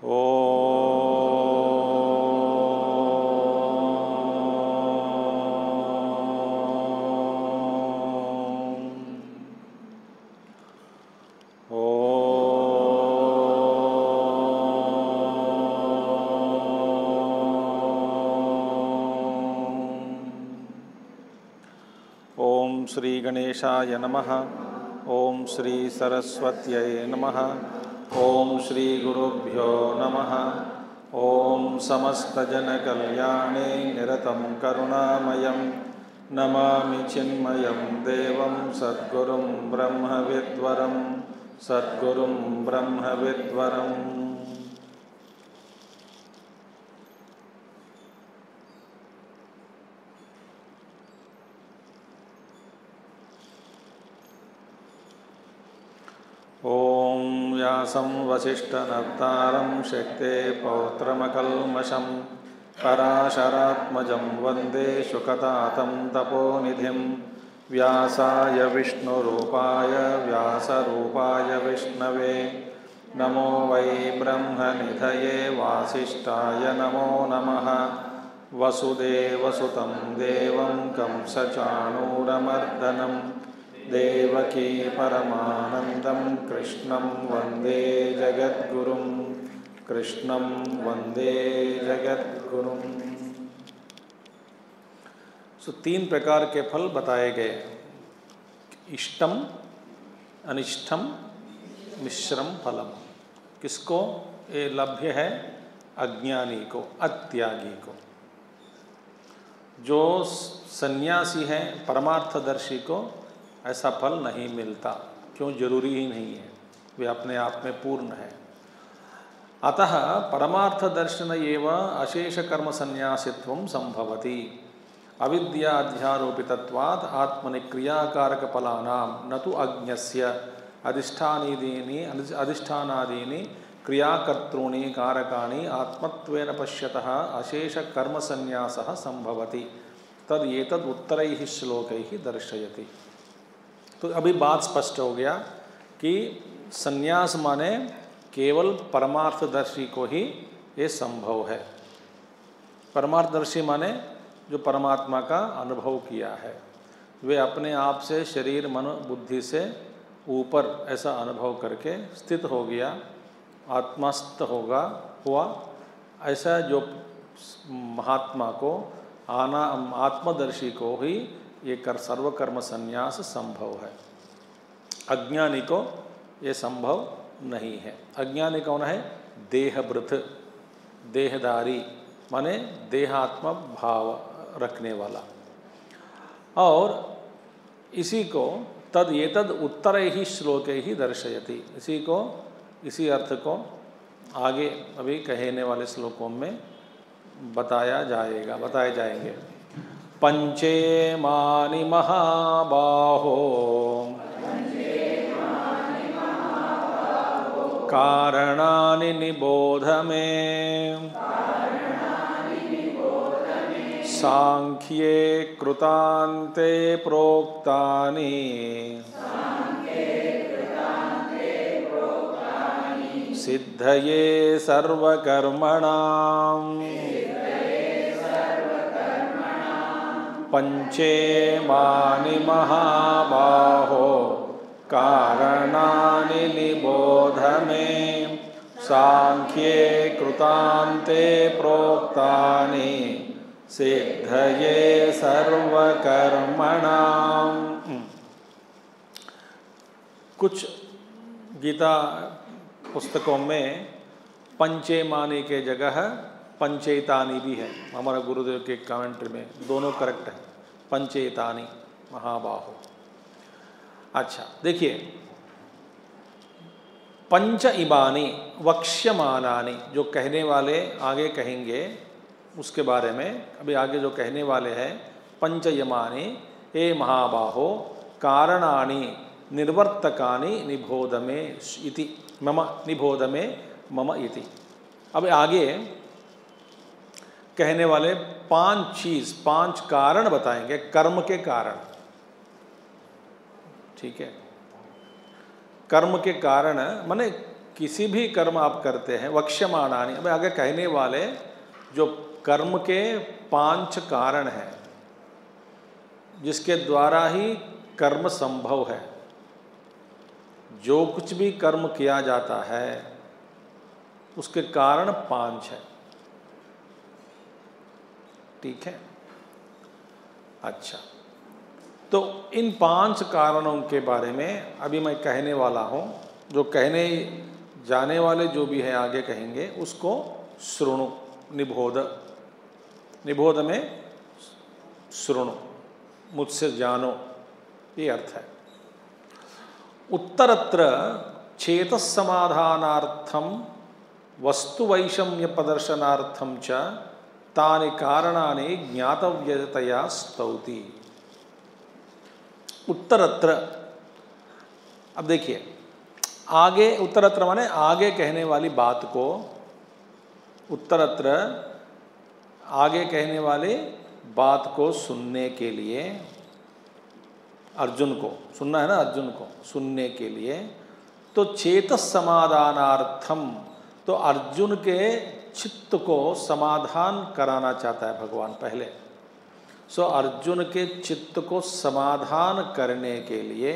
ओम श्री गणेशाय नमः। ओम श्री सरस्वत्यै नमः। ओम श्री गुरुभ्यो नमः। ओम समस्तजनकल्याणे निरतं करुणामयं नमामि चिन्मयं देवं सद्गुरुं ब्रह्मविद्वरं सद्गुरुं ब्रह्मविद्वरम्। ओम व्यासं वसिष्ठनप्तारं शक्ते पौत्रमकल्मषं पराशरात्मजं वन्दे शुकतातं तपोनिधिं व्यासाय विष्णुरूपाय व्यासरूपाय विष्णवे नमो वै ब्रह्मनिधये वासिष्ठाय नमो नमः। वसुदेवसुतं देवं कंसचाणूरमर्दनं देवकी परमानंदं कृष्णं वंदे जगद्गुरुं कृष्णं वंदे जगद्गुरुं। तीन प्रकार के फल बताए गए, इष्टम, अनिष्टम, मिश्रम फलम। किसको ये लभ्य है? अज्ञानी को, अत्यागी को। जो सन्यासी है, परमार्थदर्शी को ऐसा फल नहीं मिलता। क्यों? जरूरी ही नहीं है, वे अपने आप में पूर्ण है। अतः परमार्थ दर्शन एव अशेष कर्म संन्यासित्वं संभवति। अविद्याध्यारोपितत्वात् आत्मनि क्रियाकारक फलानां न तु अज्ञस्य अधिष्ठानादीनि क्रियाकर्तॄणि कारकाणि आत्मत्वेन पश्यतः अशेष कर्म संन्यासः संभवति। तद एतद् उत्तरैः श्लोकैः दर्शयति। तो अभी बात स्पष्ट हो गया कि संन्यास माने केवल परमार्थदर्शी को ही ये संभव है। परमार्थदर्शी माने जो परमात्मा का अनुभव किया है, वे अपने आप से शरीर मन बुद्धि से ऊपर ऐसा अनुभव करके स्थित हो गया, आत्मस्थ हुआ। ऐसा जो महात्मा को आत्मदर्शी को ही ये सर्वकर्म संन्यास संभव है। अज्ञानी को ये संभव नहीं है। अज्ञानी कौन है? देहभृत, देहधारी माने देहात्म भाव रखने वाला। और इसी को तद एतद् उत्तरै ही श्लोके ही दर्शयति। इसी अर्थ को आगे अभी कहने वाले श्लोकों में बताए जाएंगे। पंचेमानि महाबाहो कारणानि निबोध मे सांख्ये कृतान्ते प्रोक्तानि सिद्धये सर्वकर्मणाम्। पंचेमानि महाबाहो कारणानि निबोध मे सांख्ये कृतान्ते प्रोक्तानि सिद्धये सर्वकर्मणाम्। कुछ गीता पुस्तकों में पंचेमानि के जगह पंचेतानि भी है। हमारा गुरुदेव के कमेंट्री में दोनों करेक्ट है, पंचेतानि महाबाहो। अच्छा देखिए, पंच इमानि वक्ष्यमानानि जो कहने वाले आगे कहेंगे उसके बारे में अभी आगे जो कहने वाले हैं, पंचयमानि ए महाबाहो कारणानि निर्वर्तकानि निबोध मे इति मम निबोध मे मम इति। अब आगे कहने वाले पांच कारण बताएंगे, कर्म के कारण। ठीक है, कर्म के कारण माने किसी भी कर्म आप करते हैं, वक्ष्यमाणानि, अब आगे कहने वाले जो कर्म के 5 कारण हैं जिसके द्वारा ही कर्म संभव है, जो कुछ भी कर्म किया जाता है उसके कारण 5 है। ठीक है, अच्छा, तो इन 5 कारणों के बारे में अभी मैं कहने वाला हूँ। जो कहने जाने वाले जो भी है आगे कहेंगे उसको श्रृणु, निबोध, निबोध में श्रृणु, मुझसे जानो, ये अर्थ है। उत्तरत्र चेतस्समाधानार्थम वस्तुवैषम्य प्रदर्शनार्थम च तानि कारणानि ज्ञातव्यतया स्तौति। उत्तरत्र, अब देखिए आगे, उत्तरत्र माने आगे कहने वाली बात को, उत्तरत्र आगे कहने वाली बात को सुनने के लिए, अर्जुन को सुनना है ना, अर्जुन को सुनने के लिए, तो चेतस समाधानार्थम, तो अर्जुन के चित्त को समाधान कराना चाहता है भगवान पहले। सो अर्जुन के चित्त को समाधान करने के लिए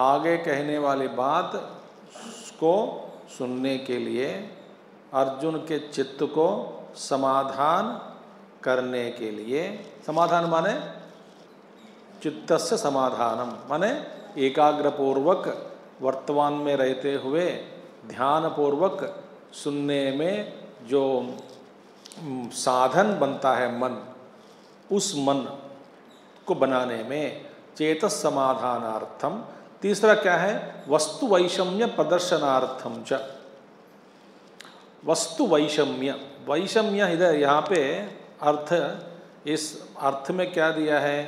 आगे कहने वाली बात को सुनने के लिए, अर्जुन के चित्त को समाधान करने के लिए, समाधान माने चित्तस्य समाधानम, माने एकाग्रपूर्वक वर्तमान में रहते हुए ध्यानपूर्वक सुनने में जो साधन बनता है मन, उस मन को बनाने में चेतस समाधानार्थम। तीसरा क्या है? वस्तु वैषम्य प्रदर्शनार्थम च। वस्तु वैषम्य, वैषम्य इधर यहाँ पे अर्थ, इस अर्थ में क्या दिया है?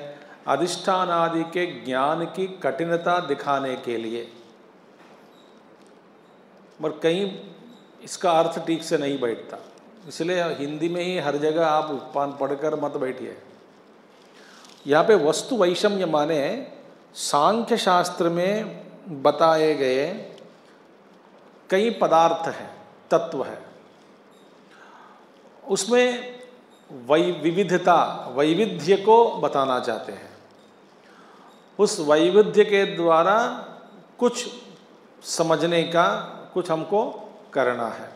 अधिष्ठान आदि के ज्ञान की कठिनता दिखाने के लिए। पर कहीं इसका अर्थ ठीक से नहीं बैठता, इसलिए हिंदी में ही हर जगह आप पढ़कर मत बैठिए। यहाँ पे वस्तु वैषम्य माने सांख्य शास्त्र में बताए गए कई पदार्थ हैं, तत्व है, उसमें विविधता, वैविध्य को बताना चाहते हैं। उस वैविध्य के द्वारा कुछ समझने का, कुछ हमको करना है,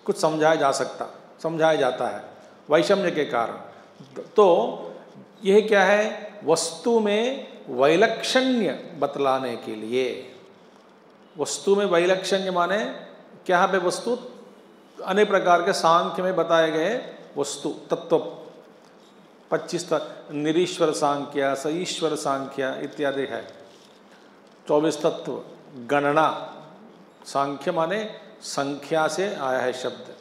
कुछ समझाया जा सकता, समझाया जाता है वैषम्य के कारण। तो यह क्या है? वस्तु में वैलक्षण्य बतलाने के लिए। वस्तु में वैलक्षण्य माने क्या है? वस्तु अनेक प्रकार के सांख्य में बताए गए वस्तु तत्व, 25 निरीश्वर सांख्य, सईश्वर सांख्य इत्यादि है। 24 तत्व, गणना, सांख्य माने संख्या से आया है शब्द,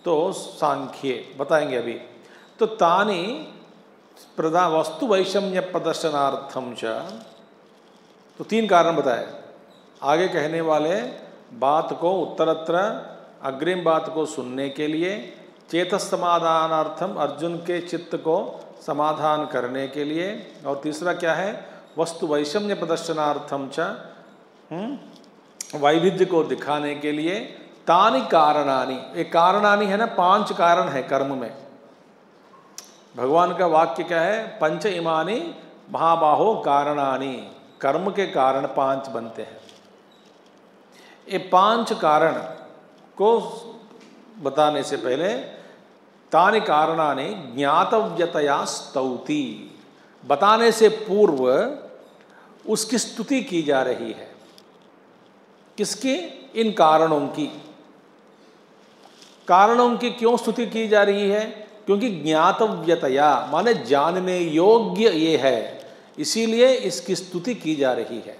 तो सांख्य बताएंगे अभी। तो तानी प्रधान वस्तु वैषम्य प्रदर्शनार्थम च, तो 3 कारण बताए। आगे कहने वाले बात को, उत्तरत्र अग्रिम बात को सुनने के लिए, चेतस समाधानार्थम अर्जुन के चित्त को समाधान करने के लिए, और तीसरा क्या है? वस्तु वैषम्य प्रदर्शनार्थम च, वैविध्य को दिखाने के लिए। तानि कारणानि, ये कारणानि है ना, 5 कारण है कर्म में। भगवान का वाक्य क्या है? पंच इमानि महाबाहो कारणानि, कर्म के कारण 5 बनते हैं। ये 5 कारण को बताने से पहले तानि कारणानि ज्ञातव्यतया स्तौति, बताने से पूर्व उसकी स्तुति की जा रही है। किसकी? इन कारणों की। कारणों की क्यों स्तुति की जा रही है? क्योंकि ज्ञातव्यतया माने जानने योग्य ये है, इसीलिए इसकी स्तुति की जा रही है।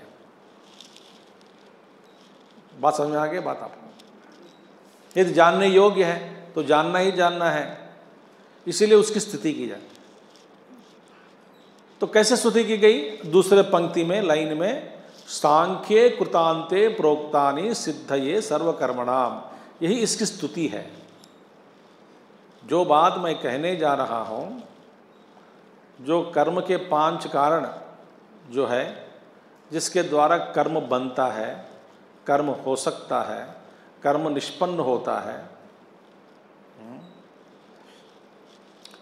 बात समझ में आ गई? बात आपको यदि जानने योग्य है तो जानना ही जानना है, इसीलिए उसकी स्तुति की जाए। तो कैसे स्तुति की गई? दूसरे पंक्ति में, लाइन में, सांख्ये कृतांते प्रोक्तानि सिद्धये सर्वकर्मणाम, यही इसकी स्तुति है। जो बात मैं कहने जा रहा हूँ, जो कर्म के 5 कारण जो है जिसके द्वारा कर्म बनता है, कर्म हो सकता है, कर्म निष्पन्न होता है।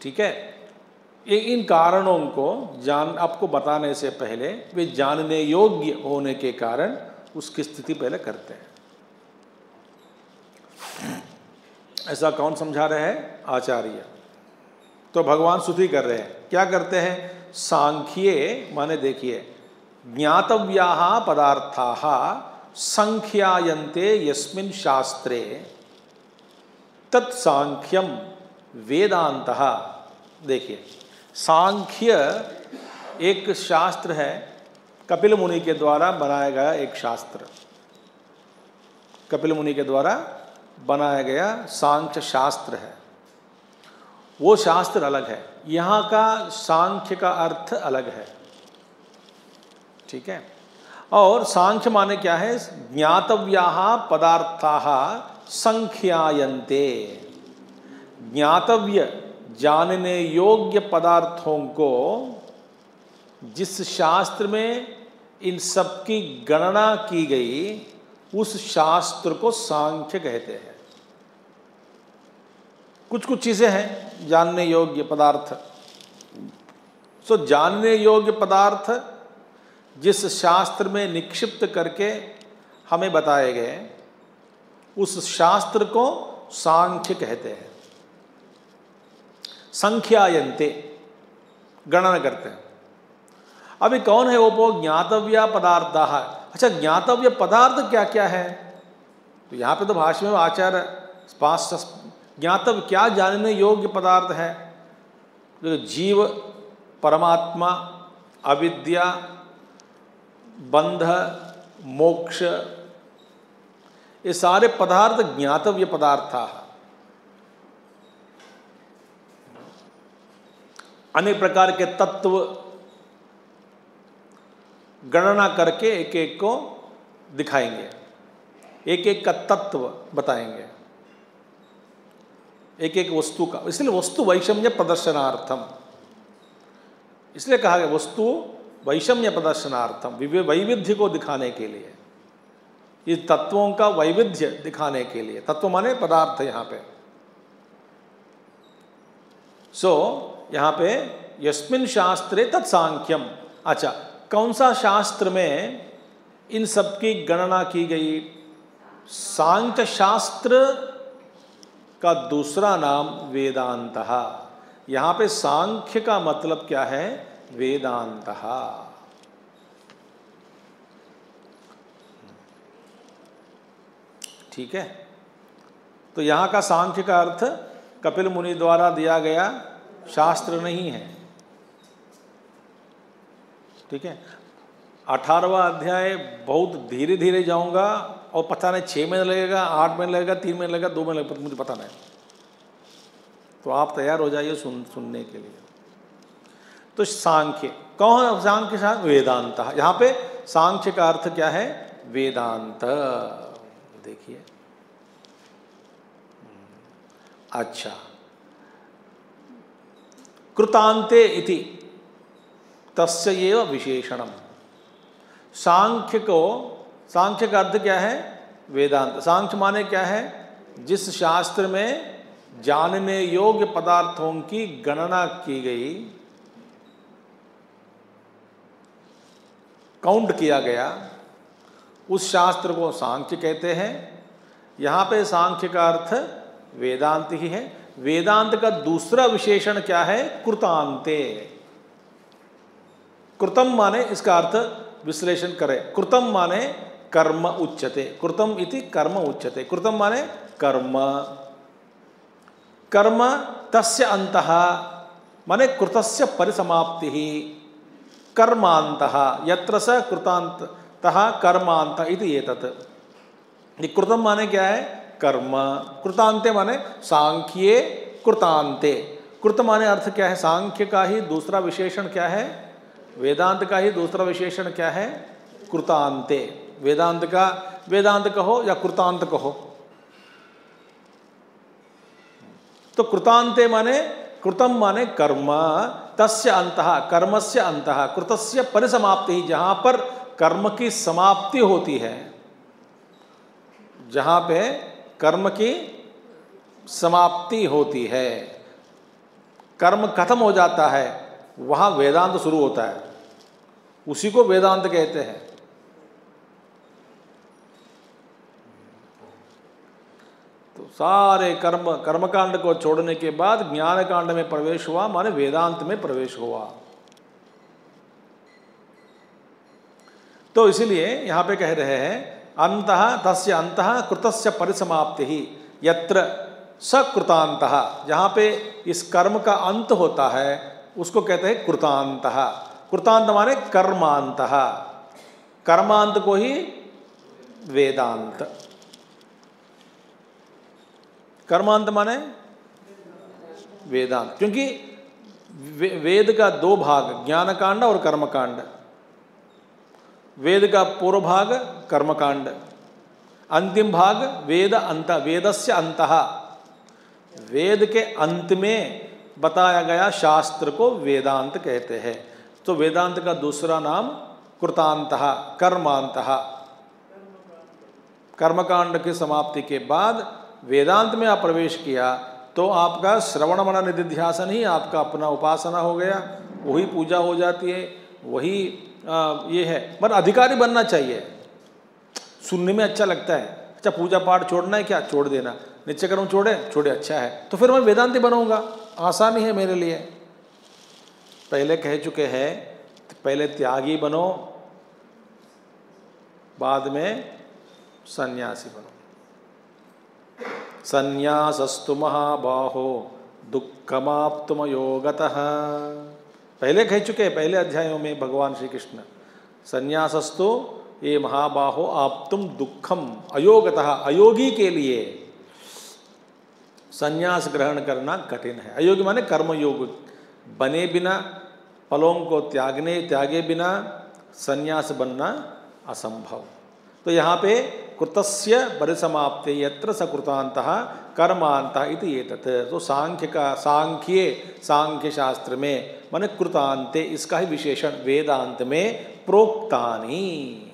ठीक है, इन कारणों को आपको बताने से पहले वे जानने योग्य होने के कारण उसकी स्थिति पहले करते हैं। ऐसा कौन समझा रहे हैं? आचार्य। तो भगवान स्तुति कर रहे हैं, क्या करते हैं? सांख्ये माने देखिए, ज्ञातव्याः पदार्थाः संख्यायन्ते यस्मिन् शास्त्रे तत्सांख्यम वेदांतः। देखिए, सांख्य एक शास्त्र है, कपिल मुनि के द्वारा बनाया गया एक शास्त्र, कपिल मुनि के द्वारा बनाया गया सांख्य शास्त्र है। वो शास्त्र अलग है, यहाँ का सांख्य का अर्थ अलग है। ठीक है, और सांख्य माने क्या है? ज्ञातव्याः पदार्थाः संख्यायन्ते। ज्ञातव्य जानने योग्य पदार्थों को जिस शास्त्र में इन सब की गणना की गई, उस शास्त्र को सांख्य कहते हैं। कुछ कुछ चीजें हैं जानने योग्य पदार्थ। सो जानने योग्य पदार्थ जिस शास्त्र में निक्षिप्त करके हमें बताए गए, उस शास्त्र को सांख्य कहते हैं। संख्यायन्ते, गणना करते हैं। अभी कौन है वो? ज्ञातव्य पदार्थाः। अच्छा, ज्ञातव्य पदार्थ क्या क्या है? तो यहाँ पे तो भाष्य में आचार्य स्पष्ट, ज्ञातव्य क्या जानने योग्य पदार्थ है? जो जीव, परमात्मा, अविद्या, बंध, मोक्ष, ये सारे पदार्थ ज्ञातव्य पदार्थ। अनेक प्रकार के तत्व गणना करके एक एक को दिखाएंगे, एक एक का तत्व बताएंगे, एक एक वस्तु का। इसलिए वस्तु वैषम्य प्रदर्शनार्थम, इसलिए कहा गया वस्तु वैषम्य प्रदर्शनार्थम, वैविध्य को दिखाने के लिए, इस तत्वों का वैविध्य दिखाने के लिए। तत्व माने पदार्थ यहाँ पे। यहाँ पे यस्मिन् शास्त्रे तत्सांख्यम। अच्छा, कौन सा शास्त्र में इन सब की गणना की गई? सांख्य शास्त्र का दूसरा नाम वेदांतः। यहाँ पे सांख्य का मतलब क्या है? वेदांतः। ठीक है, तो यहाँ का सांख्य का अर्थ कपिल मुनि द्वारा दिया गया शास्त्र नहीं है। ठीक है, 18वां अध्याय बहुत धीरे धीरे जाऊंगा और पता नहीं 6 महीने लगेगा, 8 महीने लगेगा, 3 महीने लगेगा, 2 महीने लगेगा, मुझे पता नहीं। तो आप तैयार हो जाइए सुनने के लिए। तो सांख्य कौन है? सांख्य के साथ वेदांत। यहाँ पे सांख्य का अर्थ क्या है? वेदांत। देखिए, अच्छा, कृतांते इति तस्य एव विशेषणम। सांख्य का अर्थ क्या है? वेदांत। सांख्य माने क्या है? जिस शास्त्र में जानने योग्य पदार्थों की गणना की गई, काउंट किया गया, उस शास्त्र को सांख्य कहते हैं। यहाँ पे सांख्य का अर्थ वेदांत ही है। वेदांत का दूसरा विशेषण क्या है? कृतांते। कृतम माने, इसका अर्थ विश्लेषण करें, कृतम माने कर्म उच्यते। कृतम इति कर्म उच्यते। कृतम माने कर्म। कर्म तस्य अंतः माने कृतस्य परिसमाप्ति ही। कर्मांतः यत्र स कृतांतः कर्मांत इति एतत्। कृतम माने क्या है? कर्म। कृतांते माने सांख्ये कृतांते। कृत माने अर्थ क्या है? सांख्य का ही दूसरा विशेषण क्या है? वेदांत का ही दूसरा विशेषण क्या है? कृतांते। वेदांत कहो या कृतांत कहो। तो कृतांते माने, कृतम माने कर्म, तस्य अंतः कर्मस्य अंतः, कृतस्य परिसमाप्ति, जहां पर कर्म की समाप्ति होती है जहाँ पे कर्म की समाप्ति होती है, कर्म खत्म हो जाता है, वहाँ वेदांत शुरू होता है, उसी को वेदांत कहते हैं। तो सारे कर्मकांड को छोड़ने के बाद ज्ञान कांड में प्रवेश हुआ, माने वेदांत में प्रवेश हुआ। तो इसलिए यहाँ पे कह रहे हैं अंतः तस्य अंतः कृतस्य परिसमाप्ति ही यत्र सकृतांतः, जहाँ पे इस कर्म का अंत होता है उसको कहते हैं कृतांतः। कृतांत माने कर्मांतः, कर्मांत को ही वेदांत। कर्मांत माने वेदांत, क्योंकि वेद का दो भाग, ज्ञान कांड और कर्म कांड। वेद का पूर्व भाग कर्मकांड, अंतिम भाग वेद अंत, वेदस्य अंतः, वेद के अंत में बताया गया शास्त्र को वेदांत कहते हैं। तो वेदांत का दूसरा नाम कृतांतः, कर्मांतः। कर्मकांड की समाप्ति के बाद वेदांत में आप प्रवेश किया तो आपका श्रवण मनन निधिध्यासन ही आपका अपना उपासना हो गया, वही पूजा हो जाती है, वही ये है। पर अधिकारी बनना चाहिए, सुनने में अच्छा लगता है। अच्छा पूजा पाठ छोड़ना है क्या, छोड़ देना, नित्य कर्म छोड़े, अच्छा है, तो फिर मैं वेदांती बनूंगा, आसानी है मेरे लिए। पहले कह चुके हैं, पहले त्यागी बनो, बाद में सन्यासी बनो। संन्यासस्तु महाबाहो दुःखमाप्तुमयो गतः। पहले कह चुके, पहले अध्यायों में भगवान श्री कृष्ण, संन्यासस्तु ये महाबाहो आप्तुम दुखम अयोगतः, अयोगी के लिए संन्यास ग्रहण करना कठिन है। अयोगी माने कर्मयोग, बने बिना, फलों को त्यागे बिना संन्यास बनना असंभव। तो यहाँ पे कृतस्य परिसमाप्ते यत्र सकृतांतः कर्मांतः इति एतत्। तो सांख्य शास्त्र में माने कृतांते, इसका ही विशेषण वेदांत में प्रोक्तानि।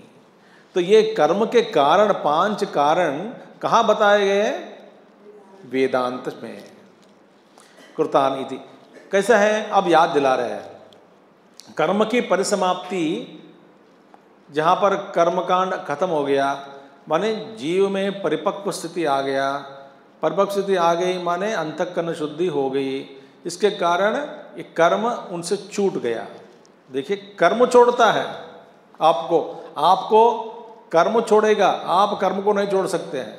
तो ये कर्म के कारण, 5 कारण कहाँ बताए गए? वेदांत में। कृतान इति कैसा है, अब याद दिला रहे हैं। कर्म की परिसमाप्ति, जहाँ पर कर्मकांड खत्म हो गया, माने जीव में परिपक्व स्थिति आ गया। परिपक्व स्थिति आ गई माने अंतःकरण शुद्धि हो गई, इसके कारण ये कर्म उनसे छूट गया। देखिए कर्म छोड़ता है आपको कर्म छोड़ेगा, आप कर्म को नहीं छोड़ सकते हैं।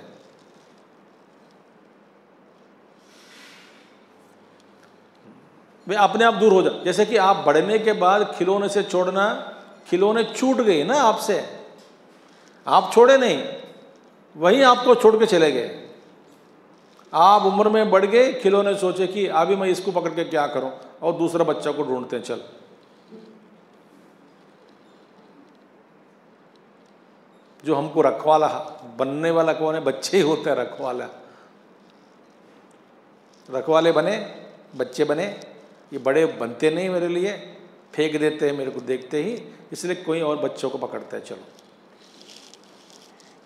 वे अपने आप दूर हो जाए। जैसे कि आप बढ़ने के बाद खिलौने से छोड़ना, खिलौने छूट गए ना आपसे, आप छोड़े नहीं, वही आपको छोड़ के चले गए। आप उम्र में बढ़ गए, खिलौने सोचे कि अभी मैं इसको पकड़ के क्या करूं, और दूसरा बच्चा को ढूंढते हैं। चल, जो हमको रखवाला बनने वाला कौन है? बच्चे ही होते हैं रखवाला। रखवाले बने, बच्चे बने, ये बड़े बनते नहीं मेरे लिए, फेंक देते हैं मेरे को देखते ही, इसलिए कोई और बच्चों को पकड़ता है। चलो,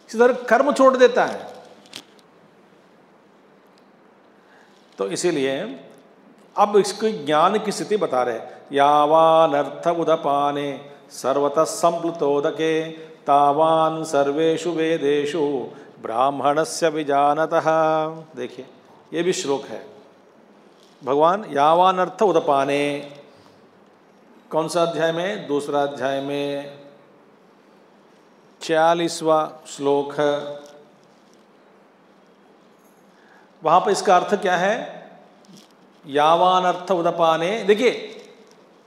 इसी तरह कर्म छोड़ देता है। तो इसीलिए अब इसको ज्ञान की स्थिति बता रहे, यावान अर्थ उदपाने सर्वतः संप्लुतोदके तावान सर्वेषु वेदेषु ब्राह्मणस्य विजानतः। देखिए ये भी श्लोक है। भगवान यावान अर्थ उदपाने, कौन सा अध्याय में? दूसरा अध्याय में 46वां श्लोक है। वहां पर इसका अर्थ क्या है? यावान अर्थ उदपाने, देखिए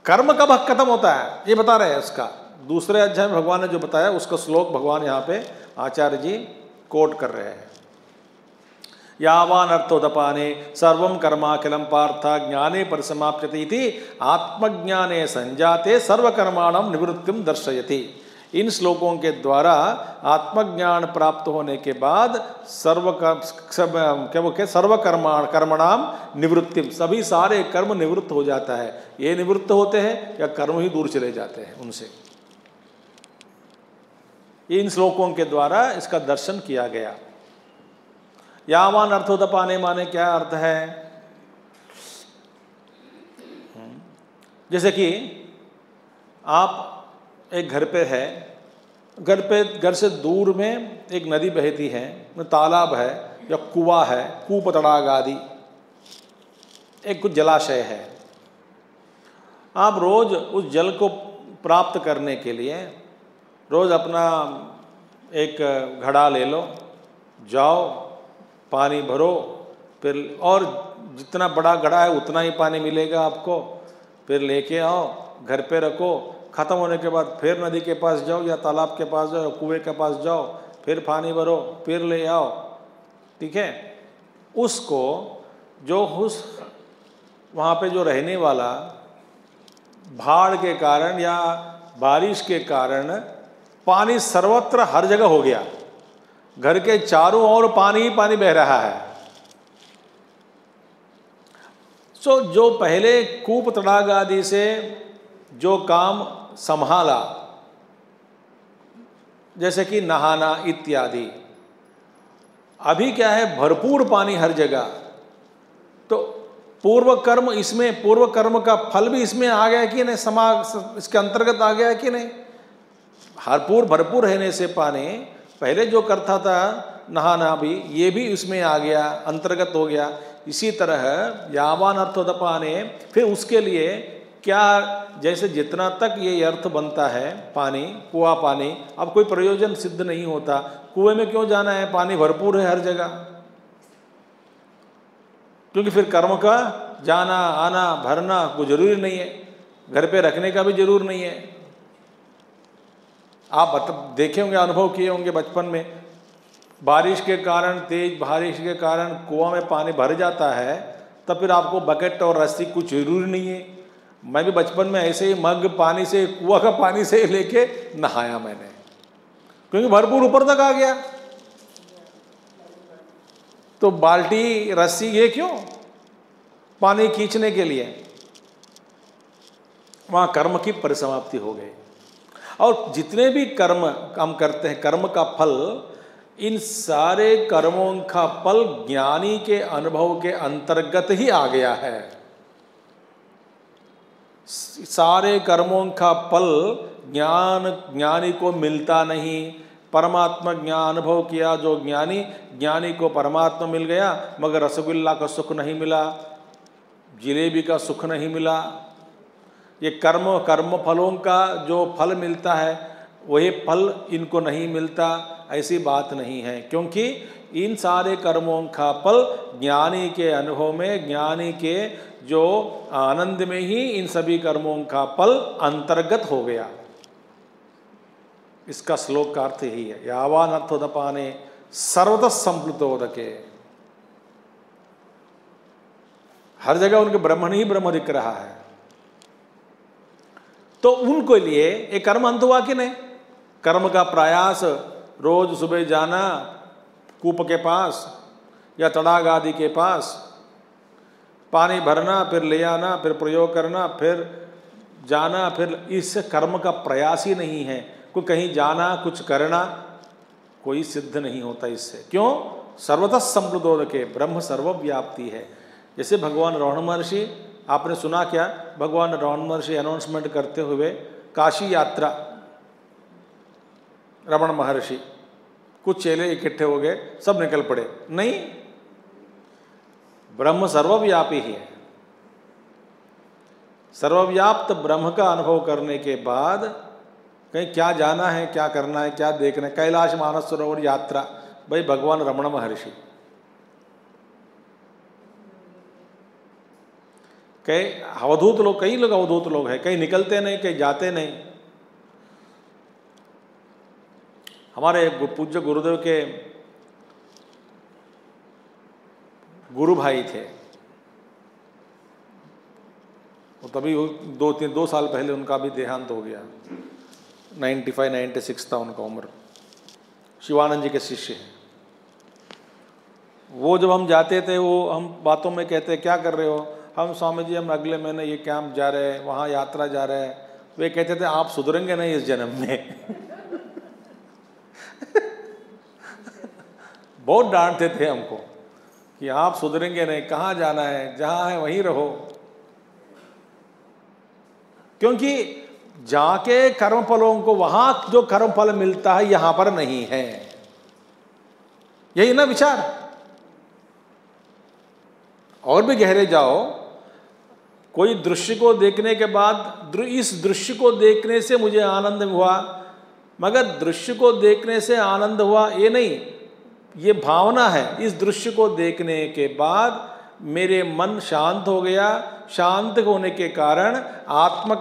कर्म कब खत्म होता है ये बता रहे हैं। इसका दूसरे अध्याय में भगवान ने जो बताया उसका श्लोक भगवान यहाँ पे आचार्य जी कोट कर रहे हैं। यावान अर्थोदपाने सर्वं कर्माखिलं पार्थ ज्ञाने परिसमाप्यते इति आत्मज्ञाने संजाते सर्वकर्माणां निवृत्तिं दर्शयति। इन श्लोकों के द्वारा आत्मज्ञान प्राप्त होने के बाद सर्वकर्मणाम निवृत्तिम, सभी सारे कर्म निवृत्त हो जाता है। ये निवृत्त होते हैं या कर्म ही दूर चले जाते हैं उनसे। इन श्लोकों के द्वारा इसका दर्शन किया गया। यावान अर्थोदपाने माने क्या अर्थ है? जैसे कि आप एक घर पे है, घर से दूर में एक नदी बहती है, तालाब है या कुआं है, कूप तड़ाग आदि एक कुछ जलाशय है। आप रोज उस जल को प्राप्त करने के लिए रोज अपना एक घड़ा ले लो, जाओ पानी भरो, फिर और जितना बड़ा घड़ा है उतना ही पानी मिलेगा आपको, फिर लेके आओ घर पे रखो, ख़त्म होने के बाद फिर नदी के पास जाओ या तालाब के पास जाओ, कुएं के पास जाओ, फिर पानी भरो, फिर ले आओ। ठीक है, उसको जो उस वहाँ पे जो रहने वाला बाढ़ के कारण या बारिश के कारण पानी सर्वत्र हर जगह हो गया, घर के चारों ओर पानी ही पानी बह रहा है। सो जो पहले कूप तड़ाग आदि से जो काम संभाला, जैसे कि नहाना इत्यादि, अभी क्या है भरपूर पानी हर जगह, तो पूर्व कर्म इसमें, पूर्व कर्म का फल भी इसमें आ गया कि नहीं, इसके अंतर्गत आ गया कि नहीं। भरपूर रहने से पानी पहले जो करता था नहाना भी, ये भी इसमें आ गया, अंतर्गत हो गया। इसी तरह यावान अर्थोदपाने, फिर उसके लिए क्या, जैसे जितना तक ये अर्थ बनता है पानी, कुआं पानी, अब कोई प्रयोजन सिद्ध नहीं होता, कुएं में क्यों जाना है, पानी भरपूर है हर जगह, क्योंकि फिर कर्म का जाना आना भरना कोई जरूरी नहीं है, घर पे रखने का भी जरूर नहीं है। आप देखे होंगे, अनुभव किए होंगे बचपन में, बारिश के कारण, तेज बारिश के कारण कुआं में पानी भर जाता है, तब फिर आपको बकेट और रस्सी कुछ जरूरी नहीं है। मैं भी बचपन में ऐसे ही मग पानी से, कुआं का पानी से लेके नहाया मैंने, क्योंकि भरपूर ऊपर तक आ गया। तो बाल्टी रस्सी ये क्यों, पानी खींचने के लिए। वहां कर्म की परिसमाप्ति हो गई। और जितने भी कर्म हम करते हैं, कर्म का फल, इन सारे कर्मों का फल ज्ञानी के अनुभव के अंतर्गत ही आ गया है। सारे कर्मों का फल ज्ञानी को मिलता नहीं। परमात्मा ज्ञान अनुभव किया जो ज्ञानी को परमात्मा मिल गया, मगर रसगुल्ला का सुख नहीं मिला, जिलेबी का सुख नहीं मिला। ये कर्म फलों का जो फल मिलता है वही फल इनको नहीं मिलता, ऐसी बात नहीं है, क्योंकि इन सारे कर्मों का फल ज्ञानी के अनुभव में, ज्ञानी के जो आनंद में ही इन सभी कर्मों का फल अंतर्गत हो गया। इसका श्लोक का अर्थ यही है, यावान अर्थोदपाने सर्वतः संप्लुतोदके। हर जगह उनके ब्रह्मण ही ब्रह्म दिख रहा है। तो उनको लिए एक कर्म अंत हुआ कि नहीं। कर्म का प्रयास, रोज सुबह जाना कूप के पास या तड़ाग आदि के पास, पानी भरना, फिर ले आना, फिर प्रयोग करना, फिर जाना, फिर इस कर्म का प्रयास ही नहीं है। कोई कहीं जाना, कुछ करना, कोई सिद्ध नहीं होता इससे। क्यों? सर्वतः संप्लुतोदके, ब्रह्म सर्वव्याप्ति है। जैसे भगवान रमण महर्षि, आपने सुना क्या, भगवान रमण महर्षि अनाउंसमेंट करते हुए काशी यात्रा, रमण महर्षि, कुछ चेले इकट्ठे हो गए, सब निकल पड़े। नहीं, ब्रह्म सर्वव्यापी ही है। सर्वव्याप्त ब्रह्म का अनुभव करने के बाद कहीं क्या जाना है, क्या करना है, क्या देखना है। कैलाश मानस सरोवर यात्रा, भाई भगवान रमण महर्षि। कई अवधूत लोग, कई लोग अवधूत लोग हैं, कहीं निकलते नहीं, कहीं जाते नहीं। हमारे पूज्य गुरुदेव के गुरु भाई थे, वो तभी 2 साल पहले उनका भी देहांत हो गया। 95-96 था उनका उम्र। शिवानंद जी के शिष्य हैं वो। जब हम जाते थे, वो हम बातों में कहते, क्या कर रहे हो? हम स्वामी जी, हम अगले महीने ये कैंप जा रहे हैं, वहाँ यात्रा जा रहे हैं। वे कहते थे, आप सुधरेंगे नहीं इस जन्म में। बहुत डांटते थे हमको। कि आप सुधरेंगे नहीं, कहाँ जाना है, जहाँ है वहीं रहो। क्योंकि जाके कर्मफलों को, वहां जो कर्मफल मिलता है यहां पर नहीं है, यही ना विचार। और भी गहरे जाओ, कोई दृश्य को देखने के बाद इस दृश्य को देखने से मुझे आनंद हुआ, मगर दृश्य को देखने से आनंद हुआ ये नहीं, ये भावना है। इस दृश्य को देखने के बाद मेरे मन शांत हो गया, शांत होने के कारण आत्मा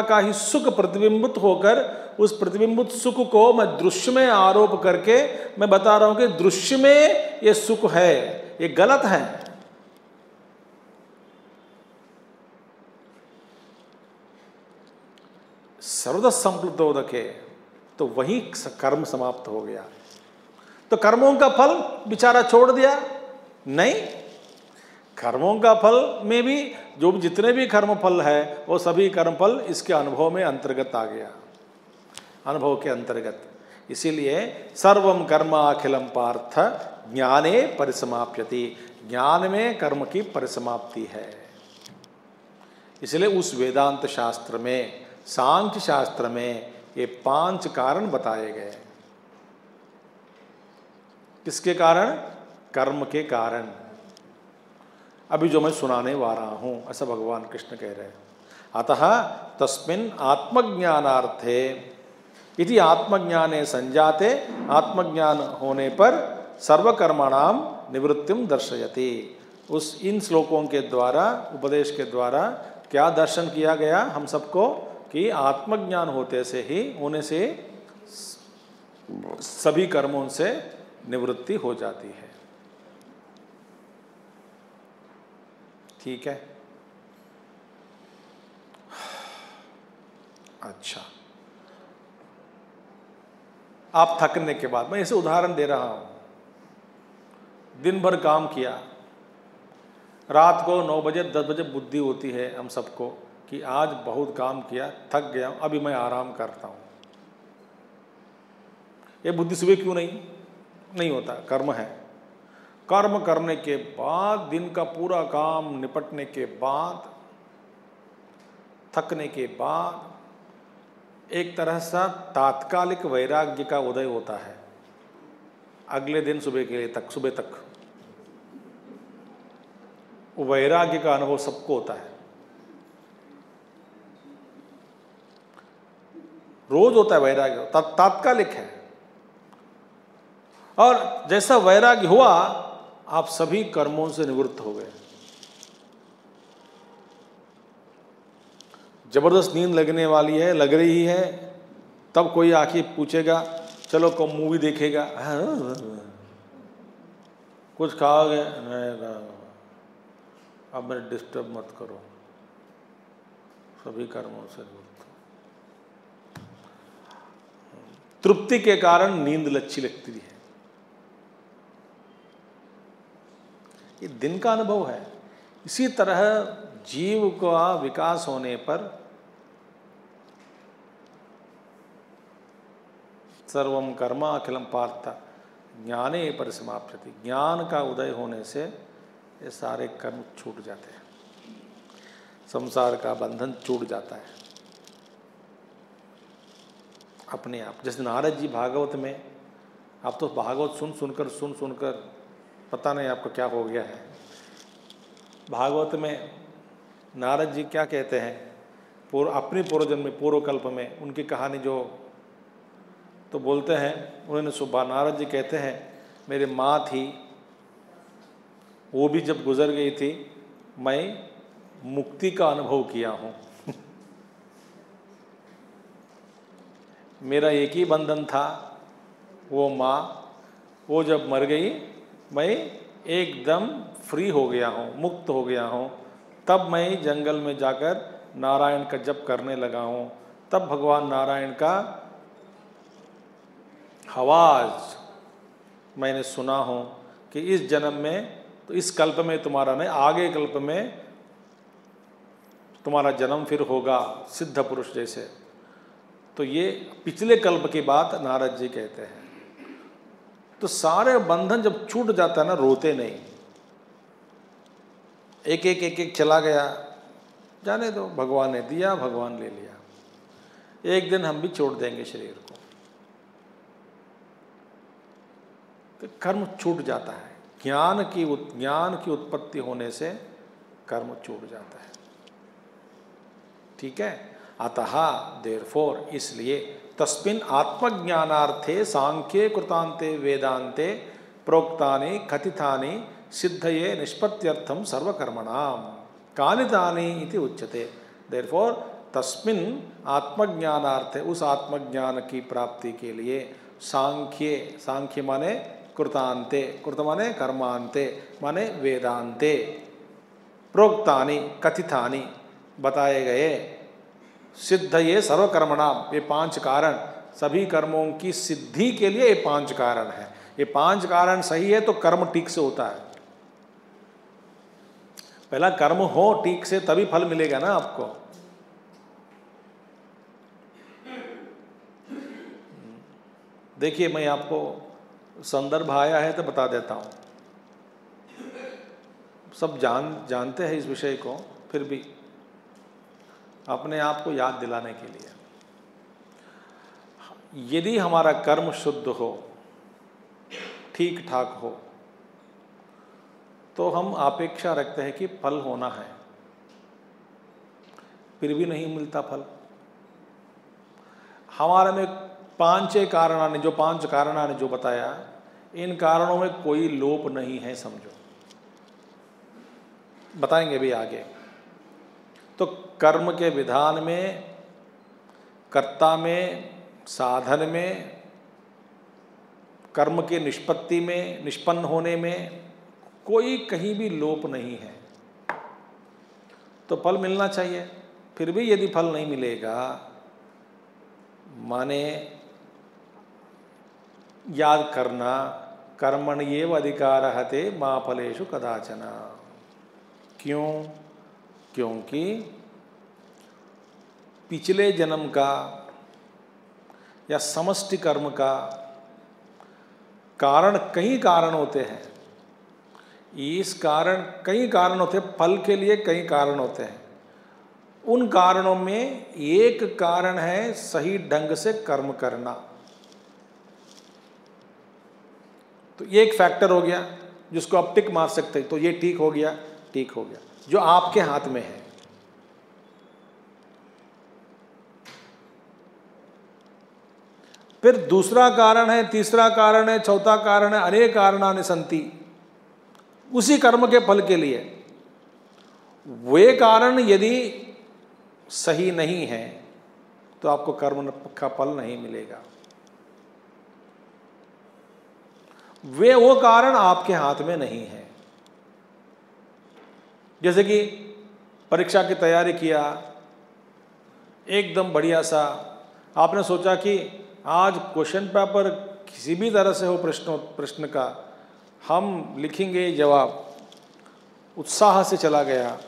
का ही सुख प्रतिबिंबित होकर, उस प्रतिबिंबित सुख को मैं दृश्य में आरोप करके मैं बता रहा हूं कि दृश्य में ये सुख है, ये गलत है। सर्वदा संप्लुतोदक है, तो वही कर्म समाप्त हो गया। तो कर्मों का फल बेचारा छोड़ दिया? नहीं, कर्मों का फल में भी जो जितने भी कर्म फल है वो सभी कर्म फल इसके अनुभव में अंतर्गत आ गया, अनुभव के अंतर्गत। इसीलिए सर्वम कर्म अखिलम पार्थ ज्ञाने परिसमाप्यति, ज्ञान में कर्म की परिसमाप्ति है। इसलिए उस वेदांत शास्त्र में, सांख्य शास्त्र में ये 5 कारण बताए गए। किसके कारण? कर्म के कारण। अभी जो मैं सुनाने वाला हूं, ऐसा भगवान कृष्ण कह रहे हैं। अतः तस्मिन् आत्मज्ञानार्थे इति आत्मज्ञाने संजाते, आत्मज्ञान होने पर सर्वकर्मणाम निवृत्तिम दर्शयति। उस इन श्लोकों के द्वारा, उपदेश के द्वारा क्या दर्शन किया गया हम सबको? कि आत्मज्ञान होने से सभी कर्मों से निवृत्ति हो जाती है। ठीक है, अच्छा। आप थकने के बाद, मैं इसे उदाहरण दे रहा हूं, दिन भर काम किया, रात को 9 बजे 10 बजे बुद्धि होती है हम सबको कि आज बहुत काम किया, थक गया, अभी मैं आराम करता हूं। ये बुद्धि सुबह क्यों नहीं होता? कर्म है। कर्म करने के बाद, दिन का पूरा काम निपटने के बाद, थकने के बाद एक तरह सा तात्कालिक वैराग्य का उदय होता है। अगले दिन सुबह तक वो वैराग्य का अनुभव सबको होता है, रोज होता है वैराग्य, तात्कालिक है। और जैसा वैराग्य हुआ, आप सभी कर्मों से निवृत्त हो गए। जबरदस्त नींद लगने वाली है, लग रही है, तब कोई आके पूछेगा चलो को मूवी देखेगा, कुछ खाओगे? नहीं, अब मेरे डिस्टर्ब मत करो, सभी कर्मों से निवृत्त। तृप्ति के कारण नींद अच्छी लगती है, ये दिन का अनुभव है। इसी तरह जीव का विकास होने पर सर्वम कर्म अखिलम पार्थ ज्ञाने परिसमाप्यति, ज्ञान का उदय होने से ये सारे कर्म छूट जाते हैं, संसार का बंधन छूट जाता है अपने आप। जैसे नारद जी भागवत में, आप तो भागवत सुन सुनकर पता नहीं आपको क्या हो गया है। भागवत में नारद जी क्या कहते हैं, अपने पूर्वजन्म में, पूर्वकल्प में उनकी कहानी जो तो बोलते हैं, उन्होंने सुबह नारद जी कहते हैं मेरी माँ थी, वो भी जब गुजर गई थी, मैं मुक्ति का अनुभव किया हूँ। मेरा एक ही बंधन था, वो माँ, वो जब मर गई मैं एकदम फ्री हो गया हूँ, मुक्त हो गया हूँ। तब मैं जंगल में जाकर नारायण का जप करने लगा हूँ। तब भगवान नारायण का आवाज मैंने सुना हूँ कि इस जन्म में, तो इस कल्प में तुम्हारा नहीं, आगे कल्प में तुम्हारा जन्म फिर होगा सिद्ध पुरुष जैसे। तो ये पिछले कल्प की बात नारद जी कहते हैं। तो सारे बंधन जब छूट जाता है ना, रोते नहीं, एक एक एक एक चला गया, जाने दो, भगवान ने दिया, भगवान ले लिया। एक दिन हम भी छोड़ देंगे शरीर को, तो कर्म छूट जाता है। ज्ञान की उत्पत्ति होने से कर्म छूट जाता है। ठीक है, अतः देयरफॉर, इसलिए तस्मिन् आत्मज्ञानार्थे सांख्ये कृतान्ते वेदान्ते प्रोक्तानि कथितानि सिद्धये निष्पत्त्यर्थम सर्वकर्मणाम कानि तानि इति उच्यते। देयरफॉर तस्मिन् आत्मज्ञानार्थे, उस आत्मज्ञान की प्राप्ति के लिए, सांख्य माने कृतान्ते, कृत माने कर्मान्ते माने वेदान्ते, प्रोक्तानि कथितानि बताए गए, सिद्धये सर्वकर्मणाम, ये 5 कारण, सभी कर्मों की सिद्धि के लिए ये 5 कारण है। ये 5 कारण सही है तो कर्म ठीक से होता है। पहला कर्म हो ठीक से, तभी फल मिलेगा ना आपको। देखिए, मैं आपको संदर्भ आया है तो बता देता हूँ, सब जानते हैं इस विषय को, फिर भी अपने आप को याद दिलाने के लिए, यदि हमारा कर्म शुद्ध हो, ठीक ठाक हो, तो हम अपेक्षा रखते हैं कि फल होना है, फिर भी नहीं मिलता फल। हमारे में 5 कारणाने, जो 5 कारणाने जो बताया, इन कारणों में कोई लोप नहीं है, समझो। बताएंगे भी आगे। तो कर्म के विधान में, कर्ता में, साधन में, कर्म के निष्पत्ति में, निष्पन्न होने में कोई कहीं भी लोप नहीं है, तो फल मिलना चाहिए। फिर भी यदि फल नहीं मिलेगा, माने याद करना, कर्मण्येव अधिकारः ते मा फलेषु कदाचन। क्यों? क्योंकि पिछले जन्म का या समष्टि कर्म का कारण, कई कारण होते हैं। इस कारण, कई कारण होते हैं, फल के लिए कई कारण होते हैं। उन कारणों में एक कारण है सही ढंग से कर्म करना। तो ये एक फैक्टर हो गया जिसको आप टिक मार सकते हैं, तो ये ठीक हो गया, ठीक हो गया, जो आपके हाथ में है। फिर दूसरा कारण है, तीसरा कारण है, चौथा कारण है, अनेक कारणानि सन्ति, उसी कर्म के फल के लिए। वे कारण यदि सही नहीं है तो आपको कर्म का फल नहीं मिलेगा। वो कारण आपके हाथ में नहीं है। जैसे कि परीक्षा की तैयारी किया, एकदम बढ़िया सा, आपने सोचा कि आज क्वेश्चन पेपर किसी भी तरह से हो, प्रश्न का हम लिखेंगे जवाब, उत्साह से चला गया,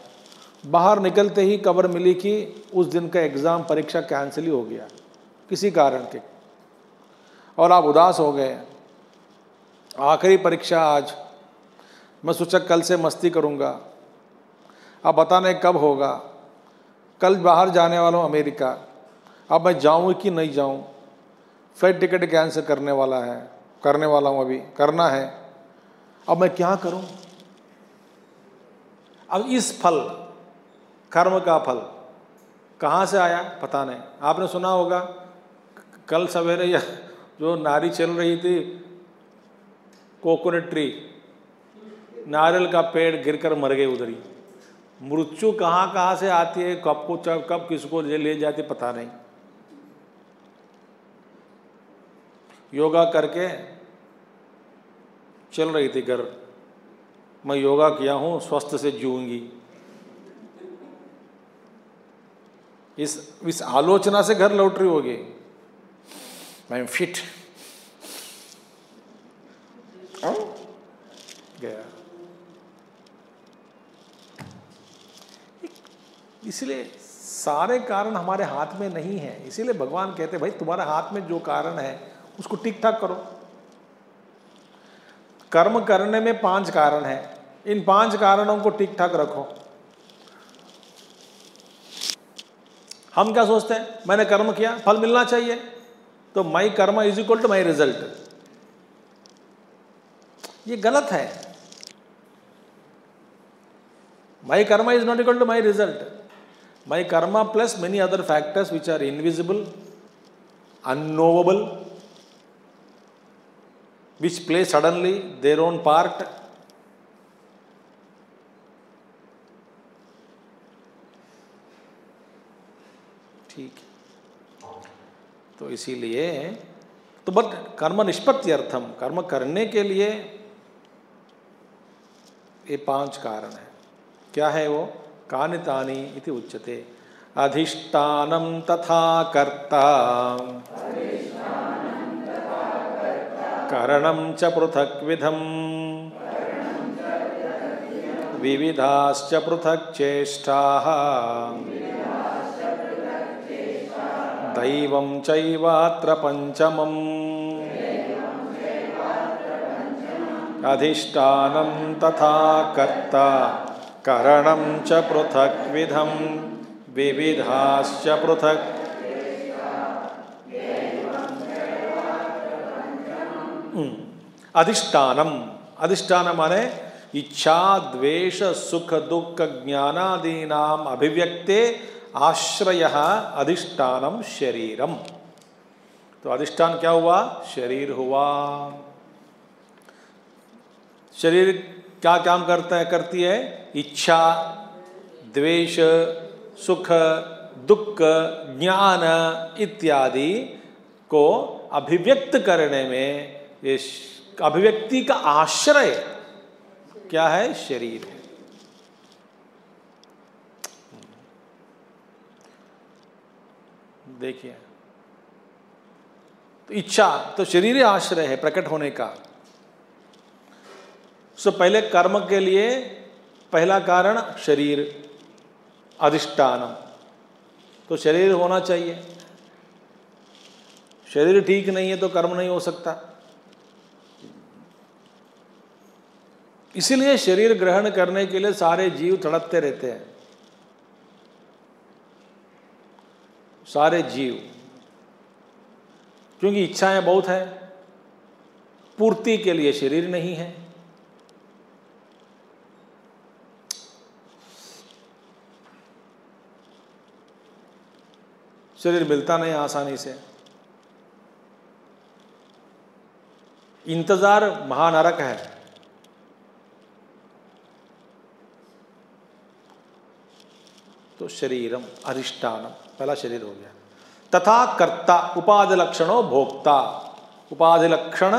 बाहर निकलते ही खबर मिली कि उस दिन का एग्ज़ाम, परीक्षा कैंसिल ही हो गया किसी कारण के, और आप उदास हो गए। आखिरी परीक्षा आज, मैं सोचा कल से मस्ती करूँगा, अब पता नहीं कब होगा, कल बाहर जाने वाला हूँ अमेरिका, अब मैं जाऊँ कि नहीं जाऊँ, फ्लाइट टिकट कैंसिल करने वाला हूँ, अभी करना है, अब मैं क्या करूँ। अब इस फल, कर्म का फल कहाँ से आया पता नहीं। आपने सुना होगा कल सवेरे या जो नारी चल रही थी, कोकोनट ट्री, नारियल का पेड़ गिरकर मर गए उधर ही। मृत्यु कहाँ से आती है, कब किसको ले जाती पता नहीं। योगा करके चल रही थी घर, मैं योगा किया हूँ, स्वस्थ से जीऊंगी, इस आलोचना से घर लौट रही होगी, मैं फिट गया। इसलिए सारे कारण हमारे हाथ में नहीं है। इसीलिए भगवान कहते हैं भाई तुम्हारे हाथ में जो कारण है उसको ठीक ठाक करो। कर्म करने में 5 कारण है, इन 5 कारणों को ठीक ठाक रखो। हम क्या सोचते हैं, मैंने कर्म किया, फल मिलना चाहिए, तो my karma is equal to my result. ये गलत है। My karma is not equal to my result. My karma plus many other factors which are invisible, unknowable, which play suddenly their own part. ठीक, तो इसीलिए तो बट कर्म निष्पत्ति अर्थम, कर्म करने के लिए ये 5 कारण है। क्या है वो? कानि तानि इति उच्यते। अधिष्ठानं तथा कर्ता करणं च पृथक्विधम् विविधाश्च पृथक् चेष्टाः दैवं चैवात्र पंचमम्। अधिष्ठानं तथा कर्ता करणं च पृथक्विधम् विविधाश्च पृथक्। अधिष्ठानम, अधिष्ठान माने इच्छा द्वेष सुख दुख ज्ञानादीनाम अभिव्यक्ते आश्रयः अधिष्ठानम शरीरम। तो अधिष्ठान क्या हुआ? शरीर हुआ। शरीर क्या काम करता है, करती है? इच्छा द्वेष सुख दुख ज्ञान इत्यादि को अभिव्यक्त करने में ये अभिव्यक्ति का आश्रय क्या है? शरीर है। देखिए, तो इच्छा तो शरीर ही आश्रय है प्रकट होने का। सो पहले कर्म के लिए पहला कारण शरीर, अधिष्ठानम, तो शरीर होना चाहिए। शरीर ठीक नहीं है तो कर्म नहीं हो सकता। इसीलिए शरीर ग्रहण करने के लिए सारे जीव तड़पते रहते हैं, सारे जीव, क्योंकि इच्छाएं बहुत है, पूर्ति के लिए शरीर नहीं है। शरीर मिलता नहीं आसानी से। इंतजार महानरक है। तो शरीरम अधिष्ठानम पहला शरीर हो गया। तथा कर्ता उपाधि लक्षणों भोक्ता, उपाधि लक्षण